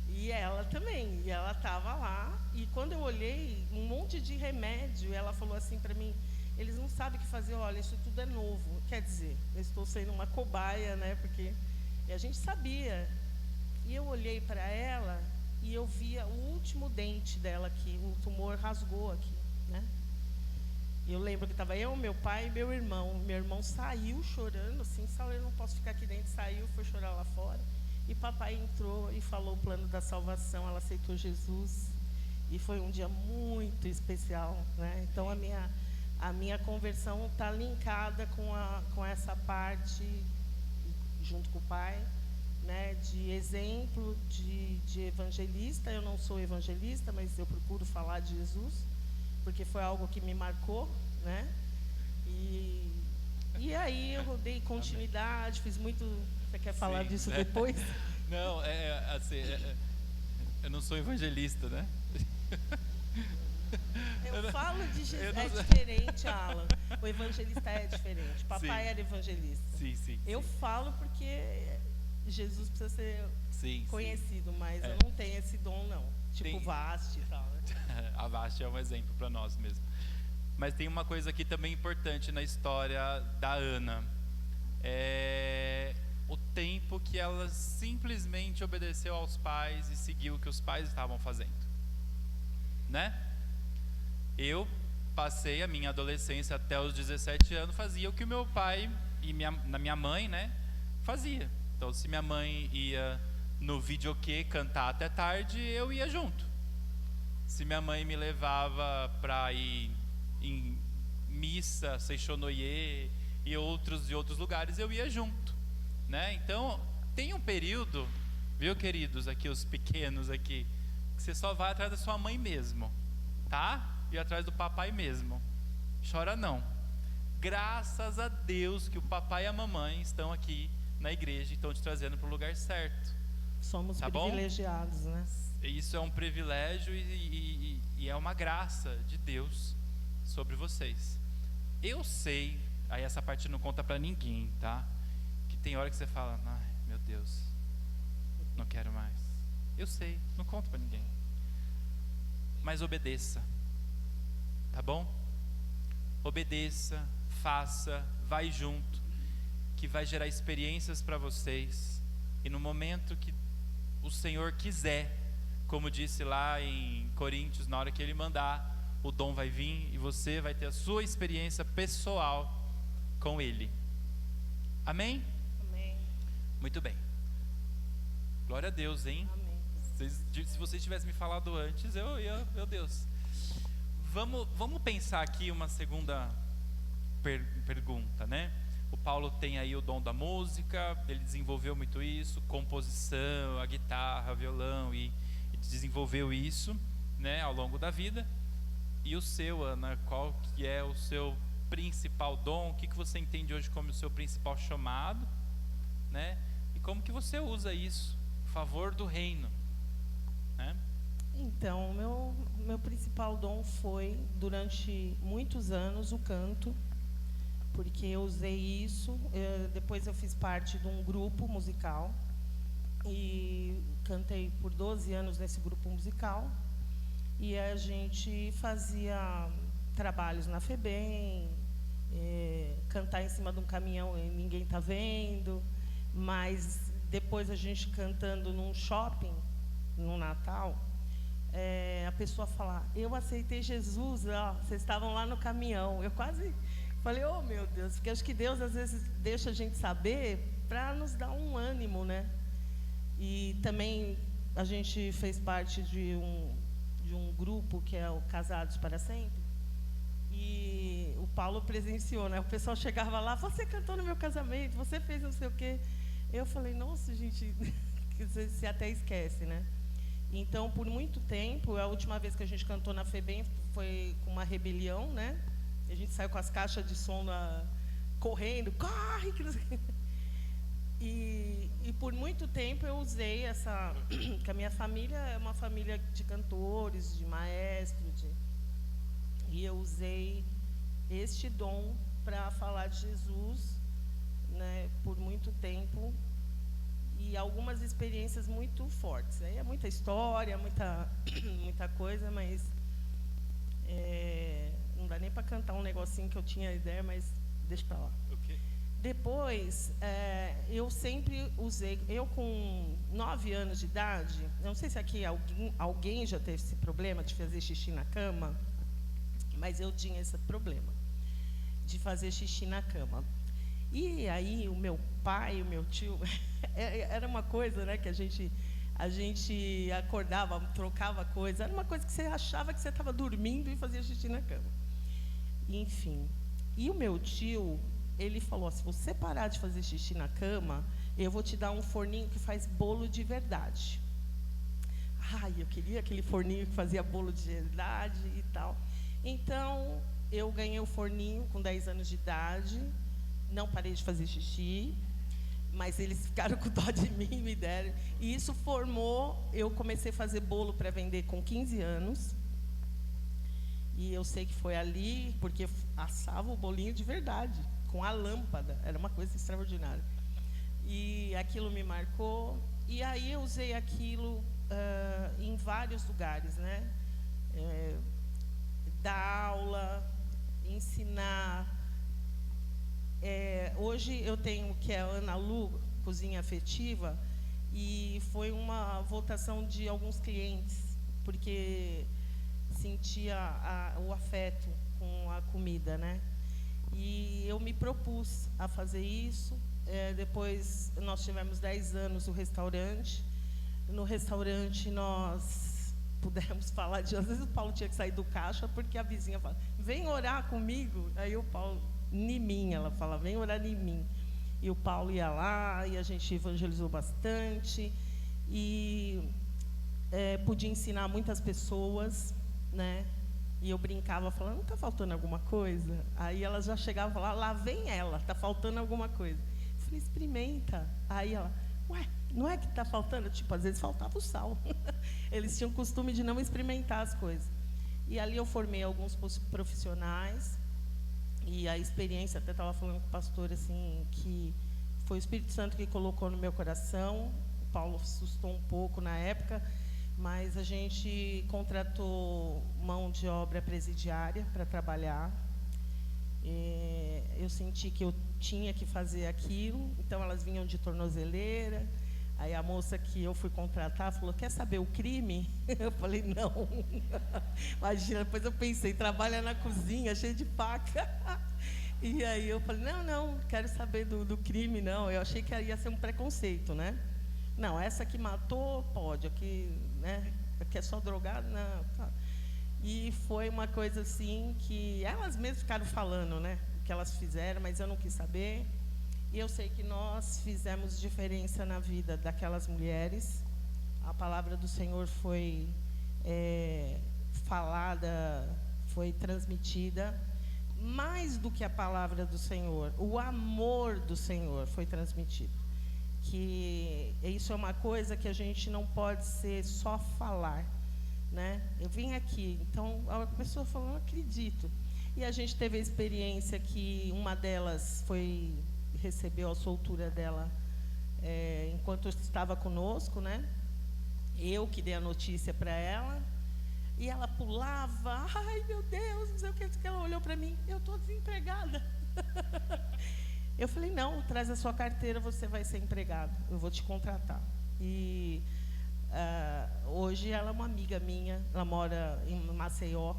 E ela também, e ela estava lá, e quando eu olhei, um monte de remédio, ela falou assim para mim, eles não sabem o que fazer, olha, isso tudo é novo. Quer dizer, eu estou sendo uma cobaia, né? Porque a gente sabia. E eu olhei para ela, e eu via o último dente dela aqui, o tumor rasgou aqui, né? Eu lembro que estava eu, meu pai e meu irmão. Meu irmão saiu chorando, assim, eu não posso ficar aqui dentro, saiu, foi chorar lá fora. E papai entrou e falou o plano da salvação, ela aceitou Jesus. E foi um dia muito especial, né? Então a minha conversão está linkada com essa parte, junto com o pai, né? De exemplo, de evangelista. Eu não sou evangelista, mas eu procuro falar de Jesus, porque foi algo que me marcou, né? E aí eu dei continuidade, fiz muito... Você quer falar Sim, disso né? depois? Não, assim, eu não sou evangelista, né? Eu falo de Jesus, não é sei. diferente, Alan. O evangelista é diferente. Papai Sim. era evangelista. Sim. Eu falo porque Jesus precisa ser Sim. conhecido, mas É. eu não tenho esse dom, não. Tipo Tem- Vasti e tal, né? A Vasti é um exemplo para nós mesmo. Mas tem uma coisa aqui também importante na história da Ana. É o tempo que ela simplesmente obedeceu aos pais e seguiu o que os pais estavam fazendo, né? Eu passei a minha adolescência até os 17 anos, fazia o que o meu pai e minha mãe, né, fazia. Então, se minha mãe ia no videokê cantar até tarde, eu ia junto. Se minha mãe me levava para ir em missa, Seixonoye e outros lugares, eu ia junto, né? Então, tem um período, viu, queridos, aqui os pequenos aqui, que você só vai atrás da sua mãe mesmo, tá? E atrás do papai mesmo. Chora não. Graças a Deus que o papai e a mamãe estão aqui na igreja e estão te trazendo para o lugar certo. Somos Tá bom? privilegiados, né? Isso é um privilégio e é uma graça de Deus sobre vocês. Eu sei, aí essa parte não conta para ninguém, tá? Que tem hora que você fala, ai, meu Deus, não quero mais. Eu sei, não conto para ninguém. Mas obedeça, tá bom? Obedeça, faça, vai junto, que vai gerar experiências para vocês. E no momento que o Senhor quiser, como disse lá em Coríntios, na hora que Ele mandar, o dom vai vir e você vai ter a sua experiência pessoal com Ele. Amém? Amém. Muito bem. Glória a Deus, hein? Amém. Se vocês tivessem me falado antes, eu ia, meu Deus. Vamos pensar aqui uma segunda pergunta, né? O Paulo tem aí o dom da música, ele desenvolveu muito isso, composição, a guitarra, o violão, e desenvolveu isso, né, ao longo da vida. E o seu, Ana, qual que é o seu principal dom? O que você entende hoje como o seu principal chamado, né? E como que você usa isso a favor do reino, né? Então, meu principal dom foi, durante muitos anos, o canto, porque eu usei isso. Depois eu fiz parte de um grupo musical e cantei por 12 anos nesse grupo musical. E a gente fazia trabalhos na FEBEM, cantar em cima de um caminhão e ninguém está vendo, mas depois a gente cantando num shopping, no Natal, a pessoa falar, eu aceitei Jesus, ó, vocês estavam lá no caminhão. Eu quase falei, oh meu Deus, porque acho que Deus às vezes deixa a gente saber para nos dar um ânimo, né? E também a gente fez parte de um grupo que é o Casados para Sempre, e o Paulo presenciou, né? O pessoal chegava lá, você cantou no meu casamento, você fez não sei o quê. Eu falei, nossa, gente, você até esquece, né? Então, por muito tempo, a última vez que a gente cantou na FEBEM foi com uma rebelião, né? A gente saiu com as caixas de som correndo, corre! E por muito tempo eu usei essa... que a minha família é uma família de cantores, de maestros, e eu usei este dom para falar de Jesus, né, por muito tempo, e algumas experiências muito fortes. Aí é muita história, muita coisa, mas não dá nem para cantar um negocinho que eu tinha ideia, mas deixa para lá. Okay. Depois, eu sempre usei, eu com 9 anos de idade, não sei se aqui alguém já teve esse problema de fazer xixi na cama, mas eu tinha esse problema de fazer xixi na cama. E aí o meu pai e o meu tio Era uma coisa, né, que a gente acordava, trocava coisa. Era uma coisa que você achava que você estava dormindo e fazia xixi na cama. Enfim. E o meu tio, ele falou: se você parar de fazer xixi na cama, eu vou te dar um forninho que faz bolo de verdade. Ai, eu queria aquele forninho que fazia bolo de verdade e tal. Então, eu ganhei o forninho com 10 anos de idade. Não parei de fazer xixi, mas eles ficaram com dó de mim e me deram. E isso formou, eu comecei a fazer bolo para vender com 15 anos. E eu sei que foi ali, porque assava o bolinho de verdade, com a lâmpada. Era uma coisa extraordinária. E aquilo me marcou. E aí eu usei aquilo em vários lugares, né? Dar aula, ensinar. Hoje eu tenho que é a Ana Lu, Cozinha Afetiva, e foi uma votação de alguns clientes, porque sentia o afeto com a comida, né? E eu me propus a fazer isso. Depois nós tivemos 10 anos no restaurante. No restaurante nós pudemos falar de... Às vezes o Paulo tinha que sair do caixa porque a vizinha fala: vem orar comigo. Aí o Paulo, em mim, ela fala: vem orar em mim. E o Paulo ia lá e a gente evangelizou bastante. E podia ensinar muitas pessoas, né? E eu brincava falando: não está faltando alguma coisa? Aí elas já chegavam e falavam: lá vem ela, está faltando alguma coisa. Eu falei: experimenta. Aí ela: ué, não é que está faltando? Tipo, às vezes faltava o sal. Eles tinham o costume de não experimentar as coisas. E ali eu formei alguns profissionais. E a experiência, até estava falando com o pastor, assim, que foi o Espírito Santo que colocou no meu coração. O Paulo assustou um pouco na época, mas a gente contratou mão de obra presidiária para trabalhar. Eu senti que eu tinha que fazer aquilo, então elas vinham de tornozeleira. Aí a moça que eu fui contratar falou: quer saber o crime? Eu falei: não. Imagina, depois eu pensei: trabalha na cozinha, cheio de faca. E aí eu falei: não, quero saber do crime, não. Eu achei que ia ser um preconceito, né? Não, essa que matou, pode. Aqui, né? Aqui é só drogado, não. Tá. E foi uma coisa assim que elas mesmas ficaram falando, né? O que elas fizeram, mas eu não quis saber. E eu sei que nós fizemos diferença na vida daquelas mulheres. A palavra do Senhor foi falada, foi transmitida. Mais do que a palavra do Senhor, o amor do Senhor foi transmitido. Que isso é uma coisa que a gente não pode ser só falar, né? Eu vim aqui, então a pessoa falou: não acredito. E a gente teve a experiência que uma delas recebeu a soltura dela enquanto estava conosco, né? Eu que dei a notícia para ela. E ela pulava: ai meu Deus, não sei o que. Ela olhou para mim: eu estou desempregada. Eu falei: não, traz a sua carteira, você vai ser empregada, eu vou te contratar. E hoje ela é uma amiga minha, ela mora em Maceió,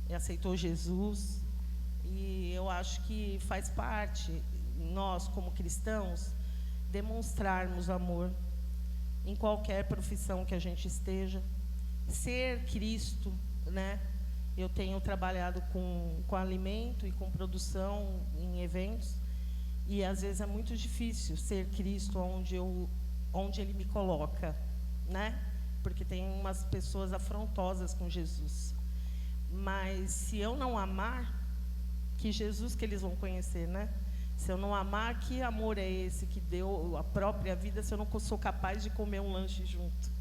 e aceitou Jesus. E eu acho que faz parte, nós como cristãos, demonstrarmos amor em qualquer profissão que a gente esteja. Ser Cristo, né? Eu tenho trabalhado com alimento e com produção em eventos, e às vezes é muito difícil ser Cristo onde Ele me coloca, né? Porque tem umas pessoas afrontosas com Jesus. Mas se eu não amar, que Jesus que eles vão conhecer, né? Se eu não amar, que amor é esse que deu a própria vida, se eu não sou capaz de comer um lanche junto?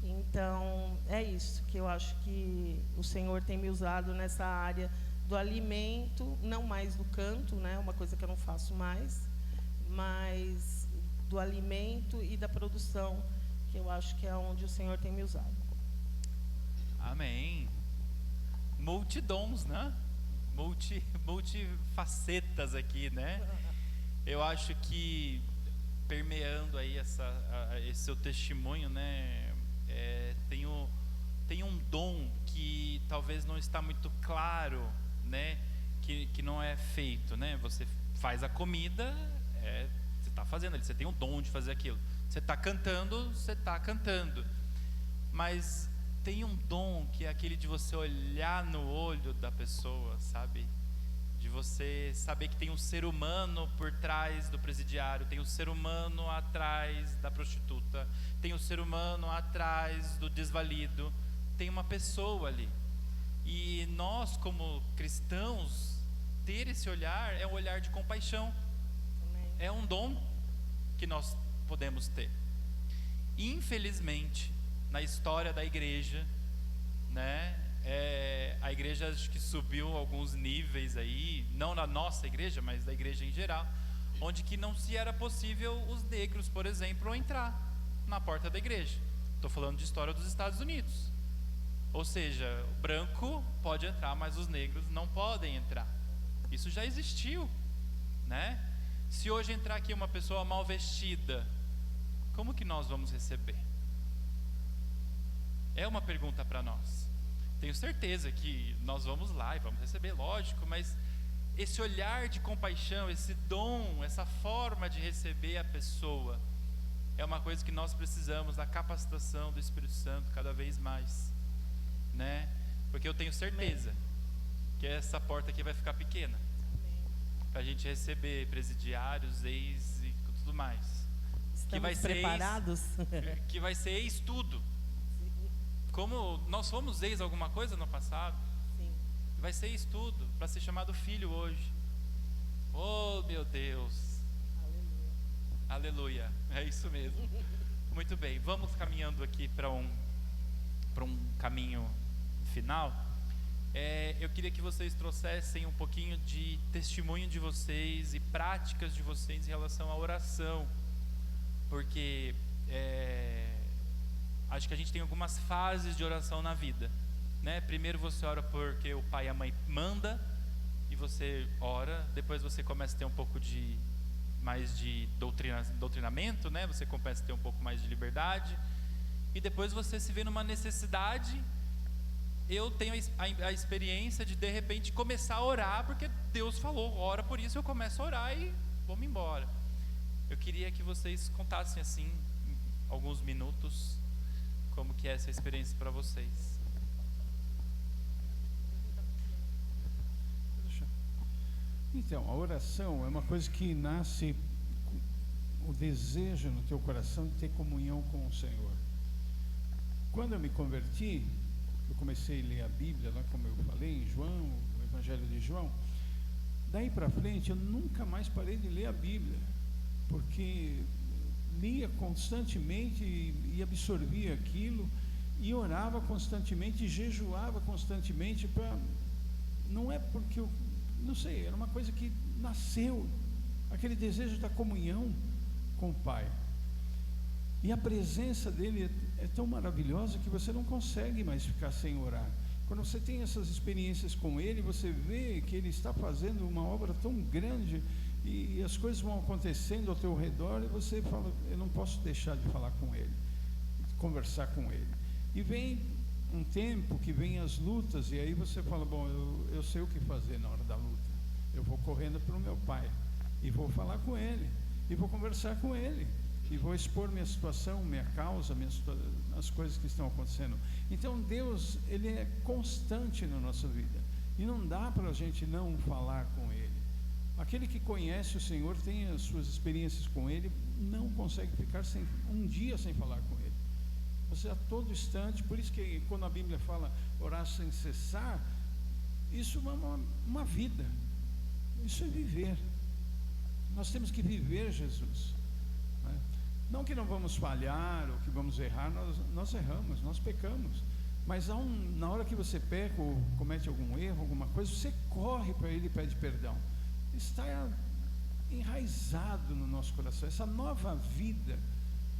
Então, é isso que eu acho que o Senhor tem me usado nessa área do alimento, não mais do canto, né? Uma coisa que eu não faço mais, mas do alimento e da produção, que eu acho que é onde o Senhor tem me usado. Amém. Multidons, né? Multifacetas aqui, né? Eu acho que permeando aí esse seu testemunho, né? Tem um dom que talvez não está muito claro, né? Que não é feito, né? Você faz a comida, você está fazendo ali, você tem o dom de fazer aquilo. Você está cantando, mas tem um dom que é aquele de você olhar no olho da pessoa, sabe? De você saber que tem um ser humano por trás do presidiário, tem um ser humano atrás da prostituta, tem um ser humano atrás do desvalido, tem uma pessoa ali. E nós, como cristãos, ter esse olhar é um olhar de compaixão. Amém. É um dom que nós podemos ter. Infelizmente, na história da igreja, né, a igreja acho que subiu alguns níveis aí, não na nossa igreja, mas da igreja em geral, onde que não se era possível os negros, por exemplo, entrar na porta da igreja. Estou falando de história dos Estados Unidos. Ou seja, o branco pode entrar, mas os negros não podem entrar. Isso já existiu, né? Se hoje entrar aqui uma pessoa mal vestida, como que nós vamos receber? É uma pergunta para nós. Tenho certeza que nós vamos lá e vamos receber, lógico, mas esse olhar de compaixão, esse dom, essa forma de receber a pessoa, é uma coisa que nós precisamos da capacitação do Espírito Santo cada vez mais, né? Porque eu tenho certeza que essa porta aqui vai ficar pequena para a gente receber presidiários, ex e tudo mais. Estamos preparados? Que vai ser ex tudo. Como nós fomos ex alguma coisa no passado, Sim. vai ser ex tudo para ser chamado filho hoje. Oh, meu Deus. Aleluia. É isso mesmo. Muito bem, vamos caminhando aqui para um caminho final. Eu queria que vocês trouxessem um pouquinho de testemunho de vocês e práticas de vocês em relação à oração, porque acho que a gente tem algumas fases de oração na vida, né? Primeiro você ora porque o pai e a mãe manda e você ora, depois você começa a ter um pouco mais de doutrinamento, né? Você começa a ter um pouco mais de liberdade e depois você se vê numa necessidade. Eu tenho a experiência de repente começar a orar porque Deus falou, ora por isso, eu começo a orar e vou-me embora. Eu queria que vocês contassem assim, em alguns minutos, como que é essa experiência para vocês. Então, a oração é uma coisa que nasce o desejo no teu coração de ter comunhão com o Senhor. Quando eu me converti, eu comecei a ler a Bíblia, lá como eu falei, em João, o Evangelho de João. Daí para frente eu nunca mais parei de ler a Bíblia, porque lia constantemente e absorvia aquilo, e orava constantemente, e jejuava constantemente, não é porque eu, não sei, era uma coisa que nasceu, aquele desejo da comunhão com o Pai. E a presença dele é tão maravilhosa que você não consegue mais ficar sem orar. Quando você tem essas experiências com ele, você vê que ele está fazendo uma obra tão grande e as coisas vão acontecendo ao teu redor e você fala, eu não posso deixar de falar com ele, de conversar com ele. E vem um tempo que vem as lutas e aí você fala, bom, eu sei o que fazer na hora da luta. Eu vou correndo para o meu pai e vou falar com ele e vou conversar com ele. E vou expor minha situação, minha causa, as coisas que estão acontecendo. Então Deus, ele é constante na nossa vida e não dá para a gente não falar com ele. Aquele que conhece o Senhor, tem as suas experiências com ele, não consegue ficar um dia sem falar com ele. Você a todo instante, por isso que quando a Bíblia fala orar sem cessar, isso é uma vida, isso é viver. Nós temos que viver Jesus. Não que não vamos falhar ou que vamos errar, nós erramos, nós pecamos, mas na hora que você peca ou comete algum erro, alguma coisa, você corre para ele e pede perdão. Está enraizado no nosso coração, essa nova vida,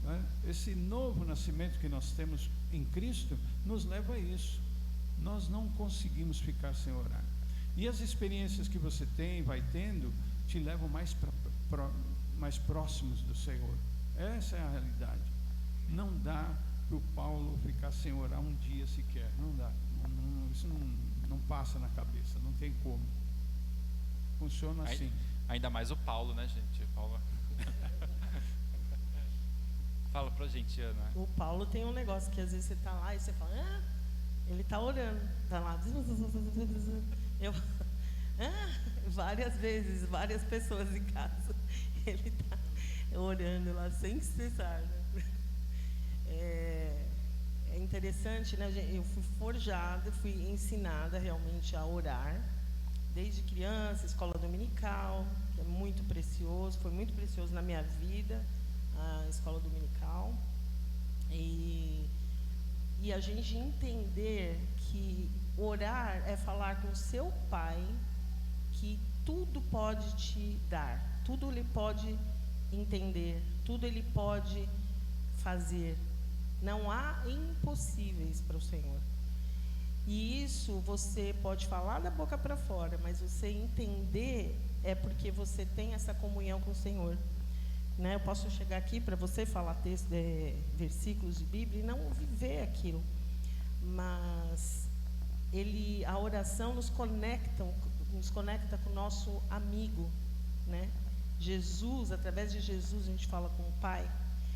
né? Esse novo nascimento que nós temos em Cristo nos leva a isso. Nós não conseguimos ficar sem orar, e as experiências que você vai tendo, te levam mais próximos do Senhor. Essa é a realidade. Não dá para o Paulo ficar sem orar um dia sequer. Não dá. Isso não passa na cabeça. Não tem como. Funciona assim. Ainda mais o Paulo, né, gente? Paulo... Fala pra gente, Ana. O Paulo tem um negócio que às vezes você tá lá e você fala, ele tá orando, tá lá. Eu, várias vezes, várias pessoas em casa, ele tá orando lá sem cessar, né? É interessante, né? Eu fui forjada, fui ensinada realmente a orar, desde criança, escola dominical, que é muito precioso, foi muito precioso na minha vida, a escola dominical. E a gente entender que orar é falar com o seu Pai, que tudo pode te dar, tudo Ele pode entender, tudo Ele pode fazer. Não há impossíveis para o Senhor. E isso você pode falar da boca para fora, mas você entender é porque você tem essa comunhão com o Senhor. Né? Eu posso chegar aqui para você falar versículos de Bíblia e não viver aquilo. Mas a oração nos conecta com o nosso amigo, né? Jesus, através de Jesus a gente fala com o Pai.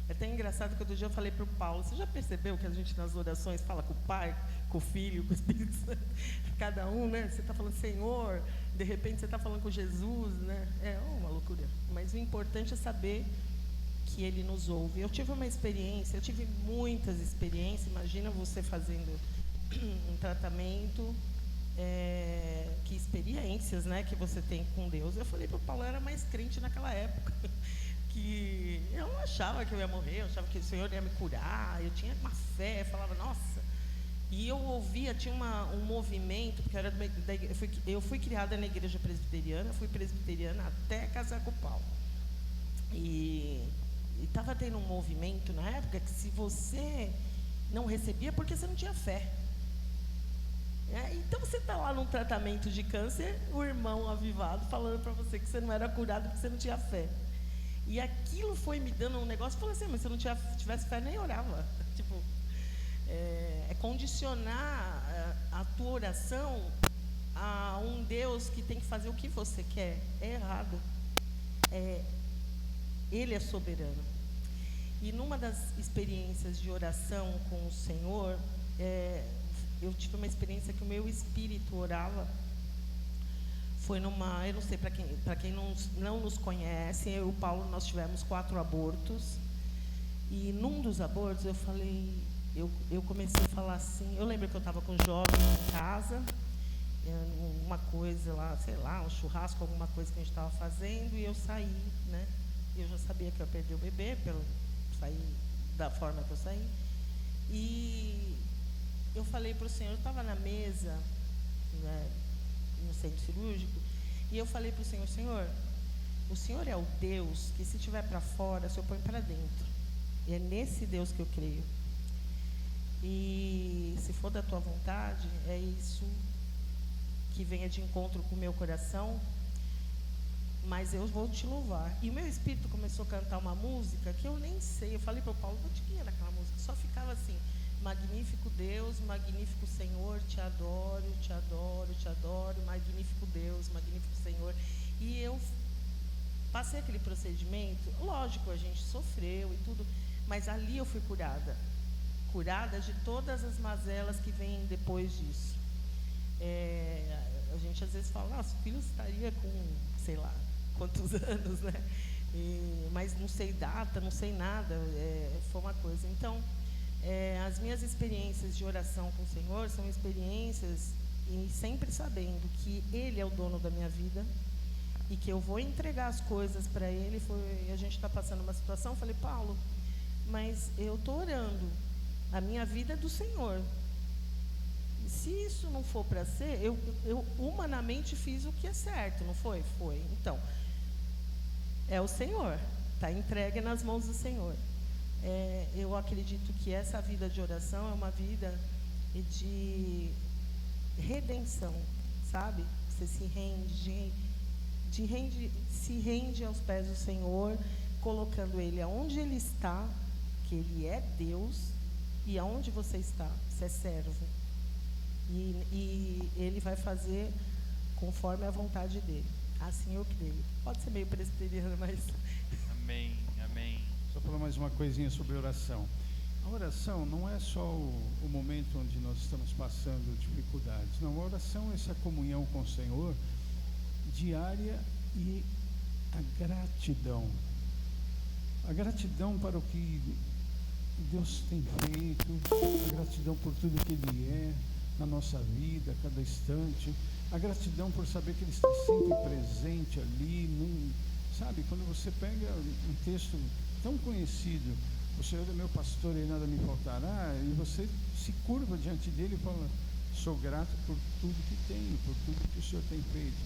É até engraçado que outro dia eu falei para o Paulo, você já percebeu que a gente nas orações fala com o Pai, com o Filho, com o Espírito Santo, cada um, né? Você está falando Senhor, de repente você está falando com Jesus, né? É uma loucura. Mas o importante é saber que Ele nos ouve. Eu tive muitas experiências. Imagina você fazendo um tratamento, que experiências, né, que você tem com Deus. Eu falei para o Paulo, eu era mais crente naquela época, que eu não achava que eu ia morrer, eu achava que o Senhor ia me curar, eu tinha uma fé, eu falava, nossa. E eu ouvia, tinha um movimento, porque eu fui criada na igreja presbiteriana, fui presbiteriana até casar com o Paulo. E estava tendo um movimento na época que se você não recebia, porque você não tinha fé. Então você está lá num tratamento de câncer, o irmão avivado falando para você que você não era curado porque você não tinha fé. E aquilo foi me dando um negócio, falou assim, mas se eu não tivesse fé, nem orava. Tipo, condicionar a tua oração a um Deus que tem que fazer o que você quer. É errado. Ele é soberano. E numa das experiências de oração com o Senhor, eu tive uma experiência que o meu espírito orava. Foi eu não sei, para quem não nos conhece, eu e o Paulo, nós tivemos 4 abortos. E num dos abortos eu comecei a falar assim, eu lembro que eu estava com jovens em casa, uma coisa lá, sei lá, um churrasco, alguma coisa que a gente estava fazendo, e eu saí, né? Eu já sabia que eu ia perder o bebê, pelo sair da forma que eu saí. E eu falei para o Senhor, eu estava na mesa, né, no centro cirúrgico, e eu falei para o Senhor, Senhor, o Senhor é o Deus que se tiver para fora, o Senhor põe para dentro. E é nesse Deus que eu creio. E se for da tua vontade, é isso que venha de encontro com o meu coração, mas eu vou te louvar. E o meu espírito começou a cantar uma música que eu nem sei. Eu falei para o Paulo, de quem era aquela música? Só ficava assim, magnífico Deus, magnífico Senhor, te adoro, te adoro, te adoro, magnífico Deus, magnífico Senhor. E eu passei aquele procedimento, lógico, a gente sofreu e tudo, mas ali eu fui curada de todas as mazelas que vêm depois disso. A gente às vezes fala, nossa, o filho estaria com, sei lá, quantos anos, né? Mas não sei data, não sei nada, foi uma coisa. Então, as minhas experiências de oração com o Senhor são experiências e sempre sabendo que Ele é o dono da minha vida e que eu vou entregar as coisas para Ele. A gente está passando uma situação, falei, Paulo, mas eu estou orando, a minha vida é do Senhor. Se isso não for para ser, eu humanamente fiz o que é certo, não foi? Foi. Então, é o Senhor, está entregue nas mãos do Senhor. Eu acredito que essa vida de oração é uma vida de redenção, sabe? Você se rende aos pés do Senhor, colocando Ele aonde Ele está, que Ele é Deus, e aonde você está, você é servo. E Ele vai fazer conforme a vontade dele. Assim eu creio. Pode ser meio presbiteriano, mas... Amém, amém. só falar mais uma coisinha sobre oração. A oração não é só o momento onde nós estamos passando dificuldades. Não, a oração é essa comunhão com o Senhor diária e a gratidão. A gratidão para o que Deus tem feito, a gratidão por tudo que Ele é na nossa vida, a cada instante, a gratidão por saber que Ele está sempre presente ali, sabe? Quando você pega um texto tão conhecido, o Senhor é meu pastor e nada me faltará, e você se curva diante dele e fala, sou grato por tudo que tenho, por tudo que o Senhor tem feito.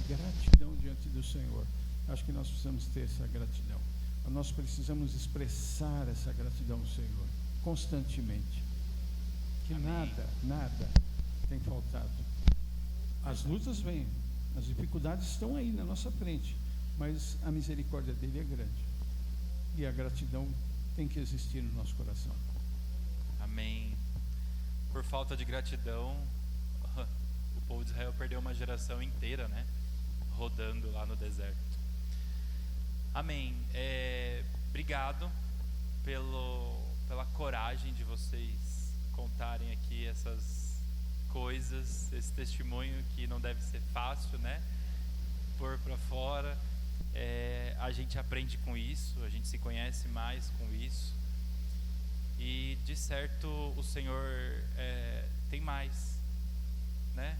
Gratidão diante do Senhor. Acho que nós precisamos ter essa gratidão. Nós precisamos expressar essa gratidão ao Senhor constantemente. Que Amém. nada tem faltado. As lutas vêm, as dificuldades estão aí na nossa frente, mas a misericórdia dele é grande. E a gratidão tem que existir no nosso coração. Amém. Por falta de gratidão, o povo de Israel perdeu uma geração inteira, né? Rodando lá no deserto. Amém. Obrigado pela coragem de vocês contarem aqui essas coisas, esse testemunho que não deve ser fácil, né? Pôr para fora. A gente aprende com isso, a gente se conhece mais com isso. E de certo o Senhor tem mais, né?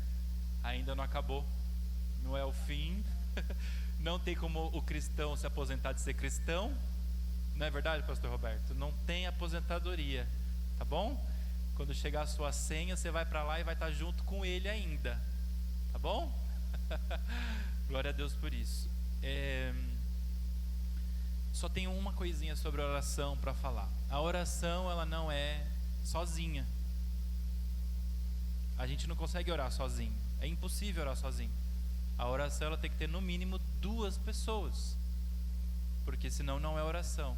Ainda não acabou, não é o fim. Não tem como o cristão se aposentar de ser cristão, não é verdade, pastor Roberto? Não tem aposentadoria, tá bom? Quando chegar a sua senha, você vai para lá e vai estar junto com ele ainda, tá bom? Glória a Deus por isso. Só tenho uma coisinha sobre a oração para falar. A oração, ela não é sozinha. A gente não consegue orar sozinho, é impossível orar sozinho. A oração, ela tem que ter no mínimo 2 pessoas, porque senão não é oração.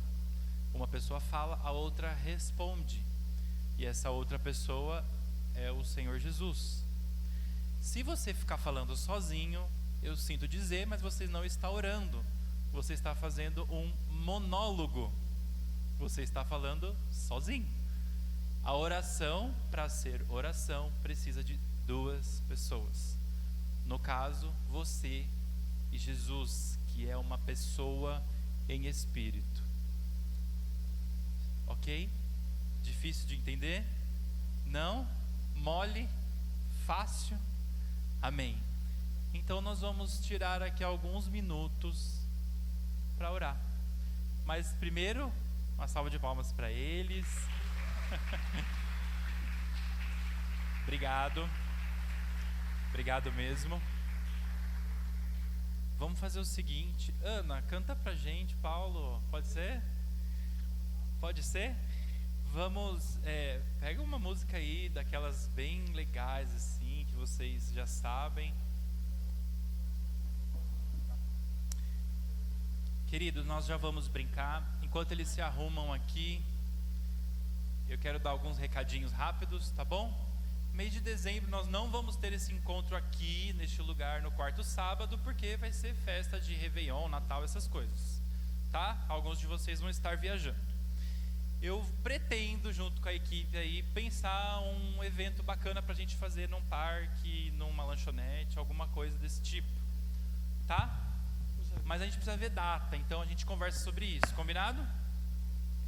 Uma pessoa fala, a outra responde, e essa outra pessoa é o Senhor Jesus. Se você ficar falando sozinho, eu sinto dizer, mas você não está orando, você está fazendo um monólogo, você está falando sozinho. A oração, para ser oração, precisa de 2 pessoas. No caso, você e Jesus, que é uma pessoa em espírito. Ok? Difícil de entender? Não? Mole? Fácil? Amém. Então nós vamos tirar aqui alguns minutos para orar. Mas primeiro, uma salva de palmas para eles. Obrigado. Obrigado mesmo. Vamos fazer o seguinte. Ana, canta pra gente. Paulo, pode ser? Pode ser? Vamos, pega uma música aí, daquelas bem legais assim, que vocês já sabem. Queridos, nós já vamos brincar. Enquanto eles se arrumam aqui, eu quero dar alguns recadinhos rápidos, tá bom? Mês de dezembro nós não vamos ter esse encontro aqui neste lugar no quarto sábado, porque vai ser festa de Réveillon, Natal, essas coisas, tá? Alguns de vocês vão estar viajando. Eu pretendo, junto com a equipe aí, pensar um evento bacana pra gente fazer num parque, numa lanchonete, alguma coisa desse tipo, tá? Mas a gente precisa ver data, então a gente conversa sobre isso, combinado?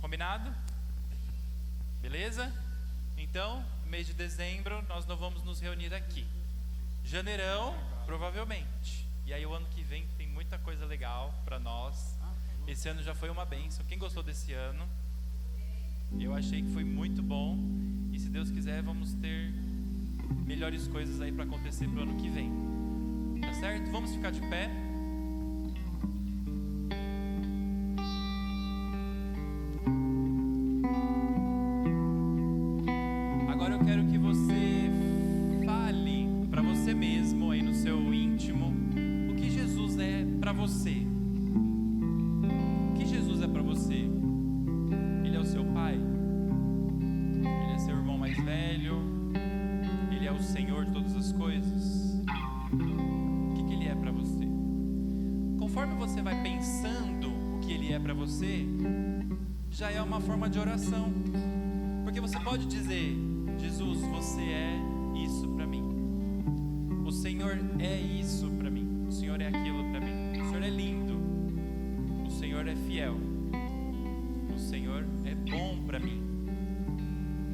Combinado? Beleza? Então, mês de dezembro, nós não vamos nos reunir aqui. Janeirão, provavelmente. E aí o ano que vem tem muita coisa legal para nós. Esse ano já foi uma bênção. Quem gostou desse ano? Eu achei que foi muito bom. E se Deus quiser, vamos ter melhores coisas aí para acontecer pro ano que vem. Tá certo? Vamos ficar de pé. Você. O que Jesus é para você? Ele é o seu pai? Ele é seu irmão mais velho? Ele é o Senhor de todas as coisas? O que Ele é para você? Conforme você vai pensando o que Ele é para você, já é uma forma de oração. Porque você pode dizer: Jesus, você é isso para mim. O Senhor é isso para mim. O Senhor é aquilo para mim. O Senhor é lindo. O Senhor é fiel. O Senhor é bom para mim.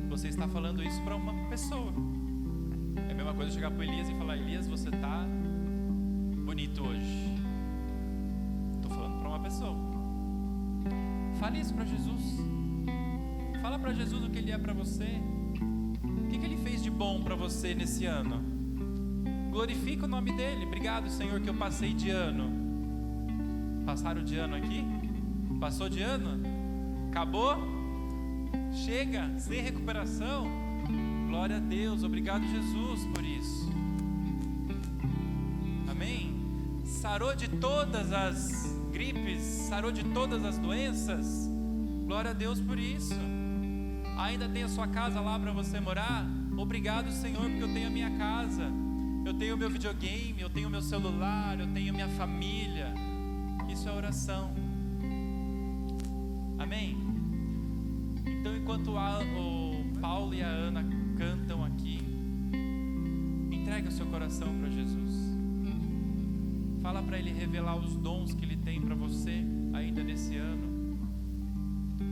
Você está falando isso para uma pessoa. É a mesma coisa chegar para Elias e falar: Elias, você está bonito hoje. Estou falando para uma pessoa. Fale isso para Jesus. Fala para Jesus o que Ele é para você. O que Ele fez de bom para você nesse ano. Glorifica o nome dEle. Obrigado, Senhor, que eu passei de ano. Passaram de ano aqui? Passou de ano? Acabou? Chega, sem recuperação? Glória a Deus, obrigado, Jesus, por isso. Amém? Sarou de todas as gripes, sarou de todas as doenças? Glória a Deus por isso. Ainda tem a sua casa lá para você morar? Obrigado, Senhor, porque eu tenho a minha casa, eu tenho o meu videogame, eu tenho o meu celular, eu tenho a minha família. Isso é oração. Amém? Então, enquanto o Paulo e a Ana cantam aqui, entrega o seu coração para Jesus. Fala para Ele revelar os dons que Ele tem para você ainda nesse ano.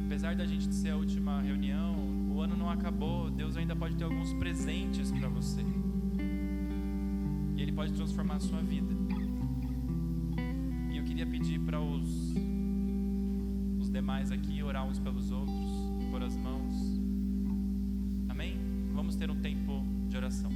Apesar da gente ser a última reunião, o ano não acabou. Deus ainda pode ter alguns presentes para você. E Ele pode transformar a sua vida. E eu queria pedir para os demais aqui orar uns pelos outros, pôr as mãos. Amém? Vamos ter um tempo de oração.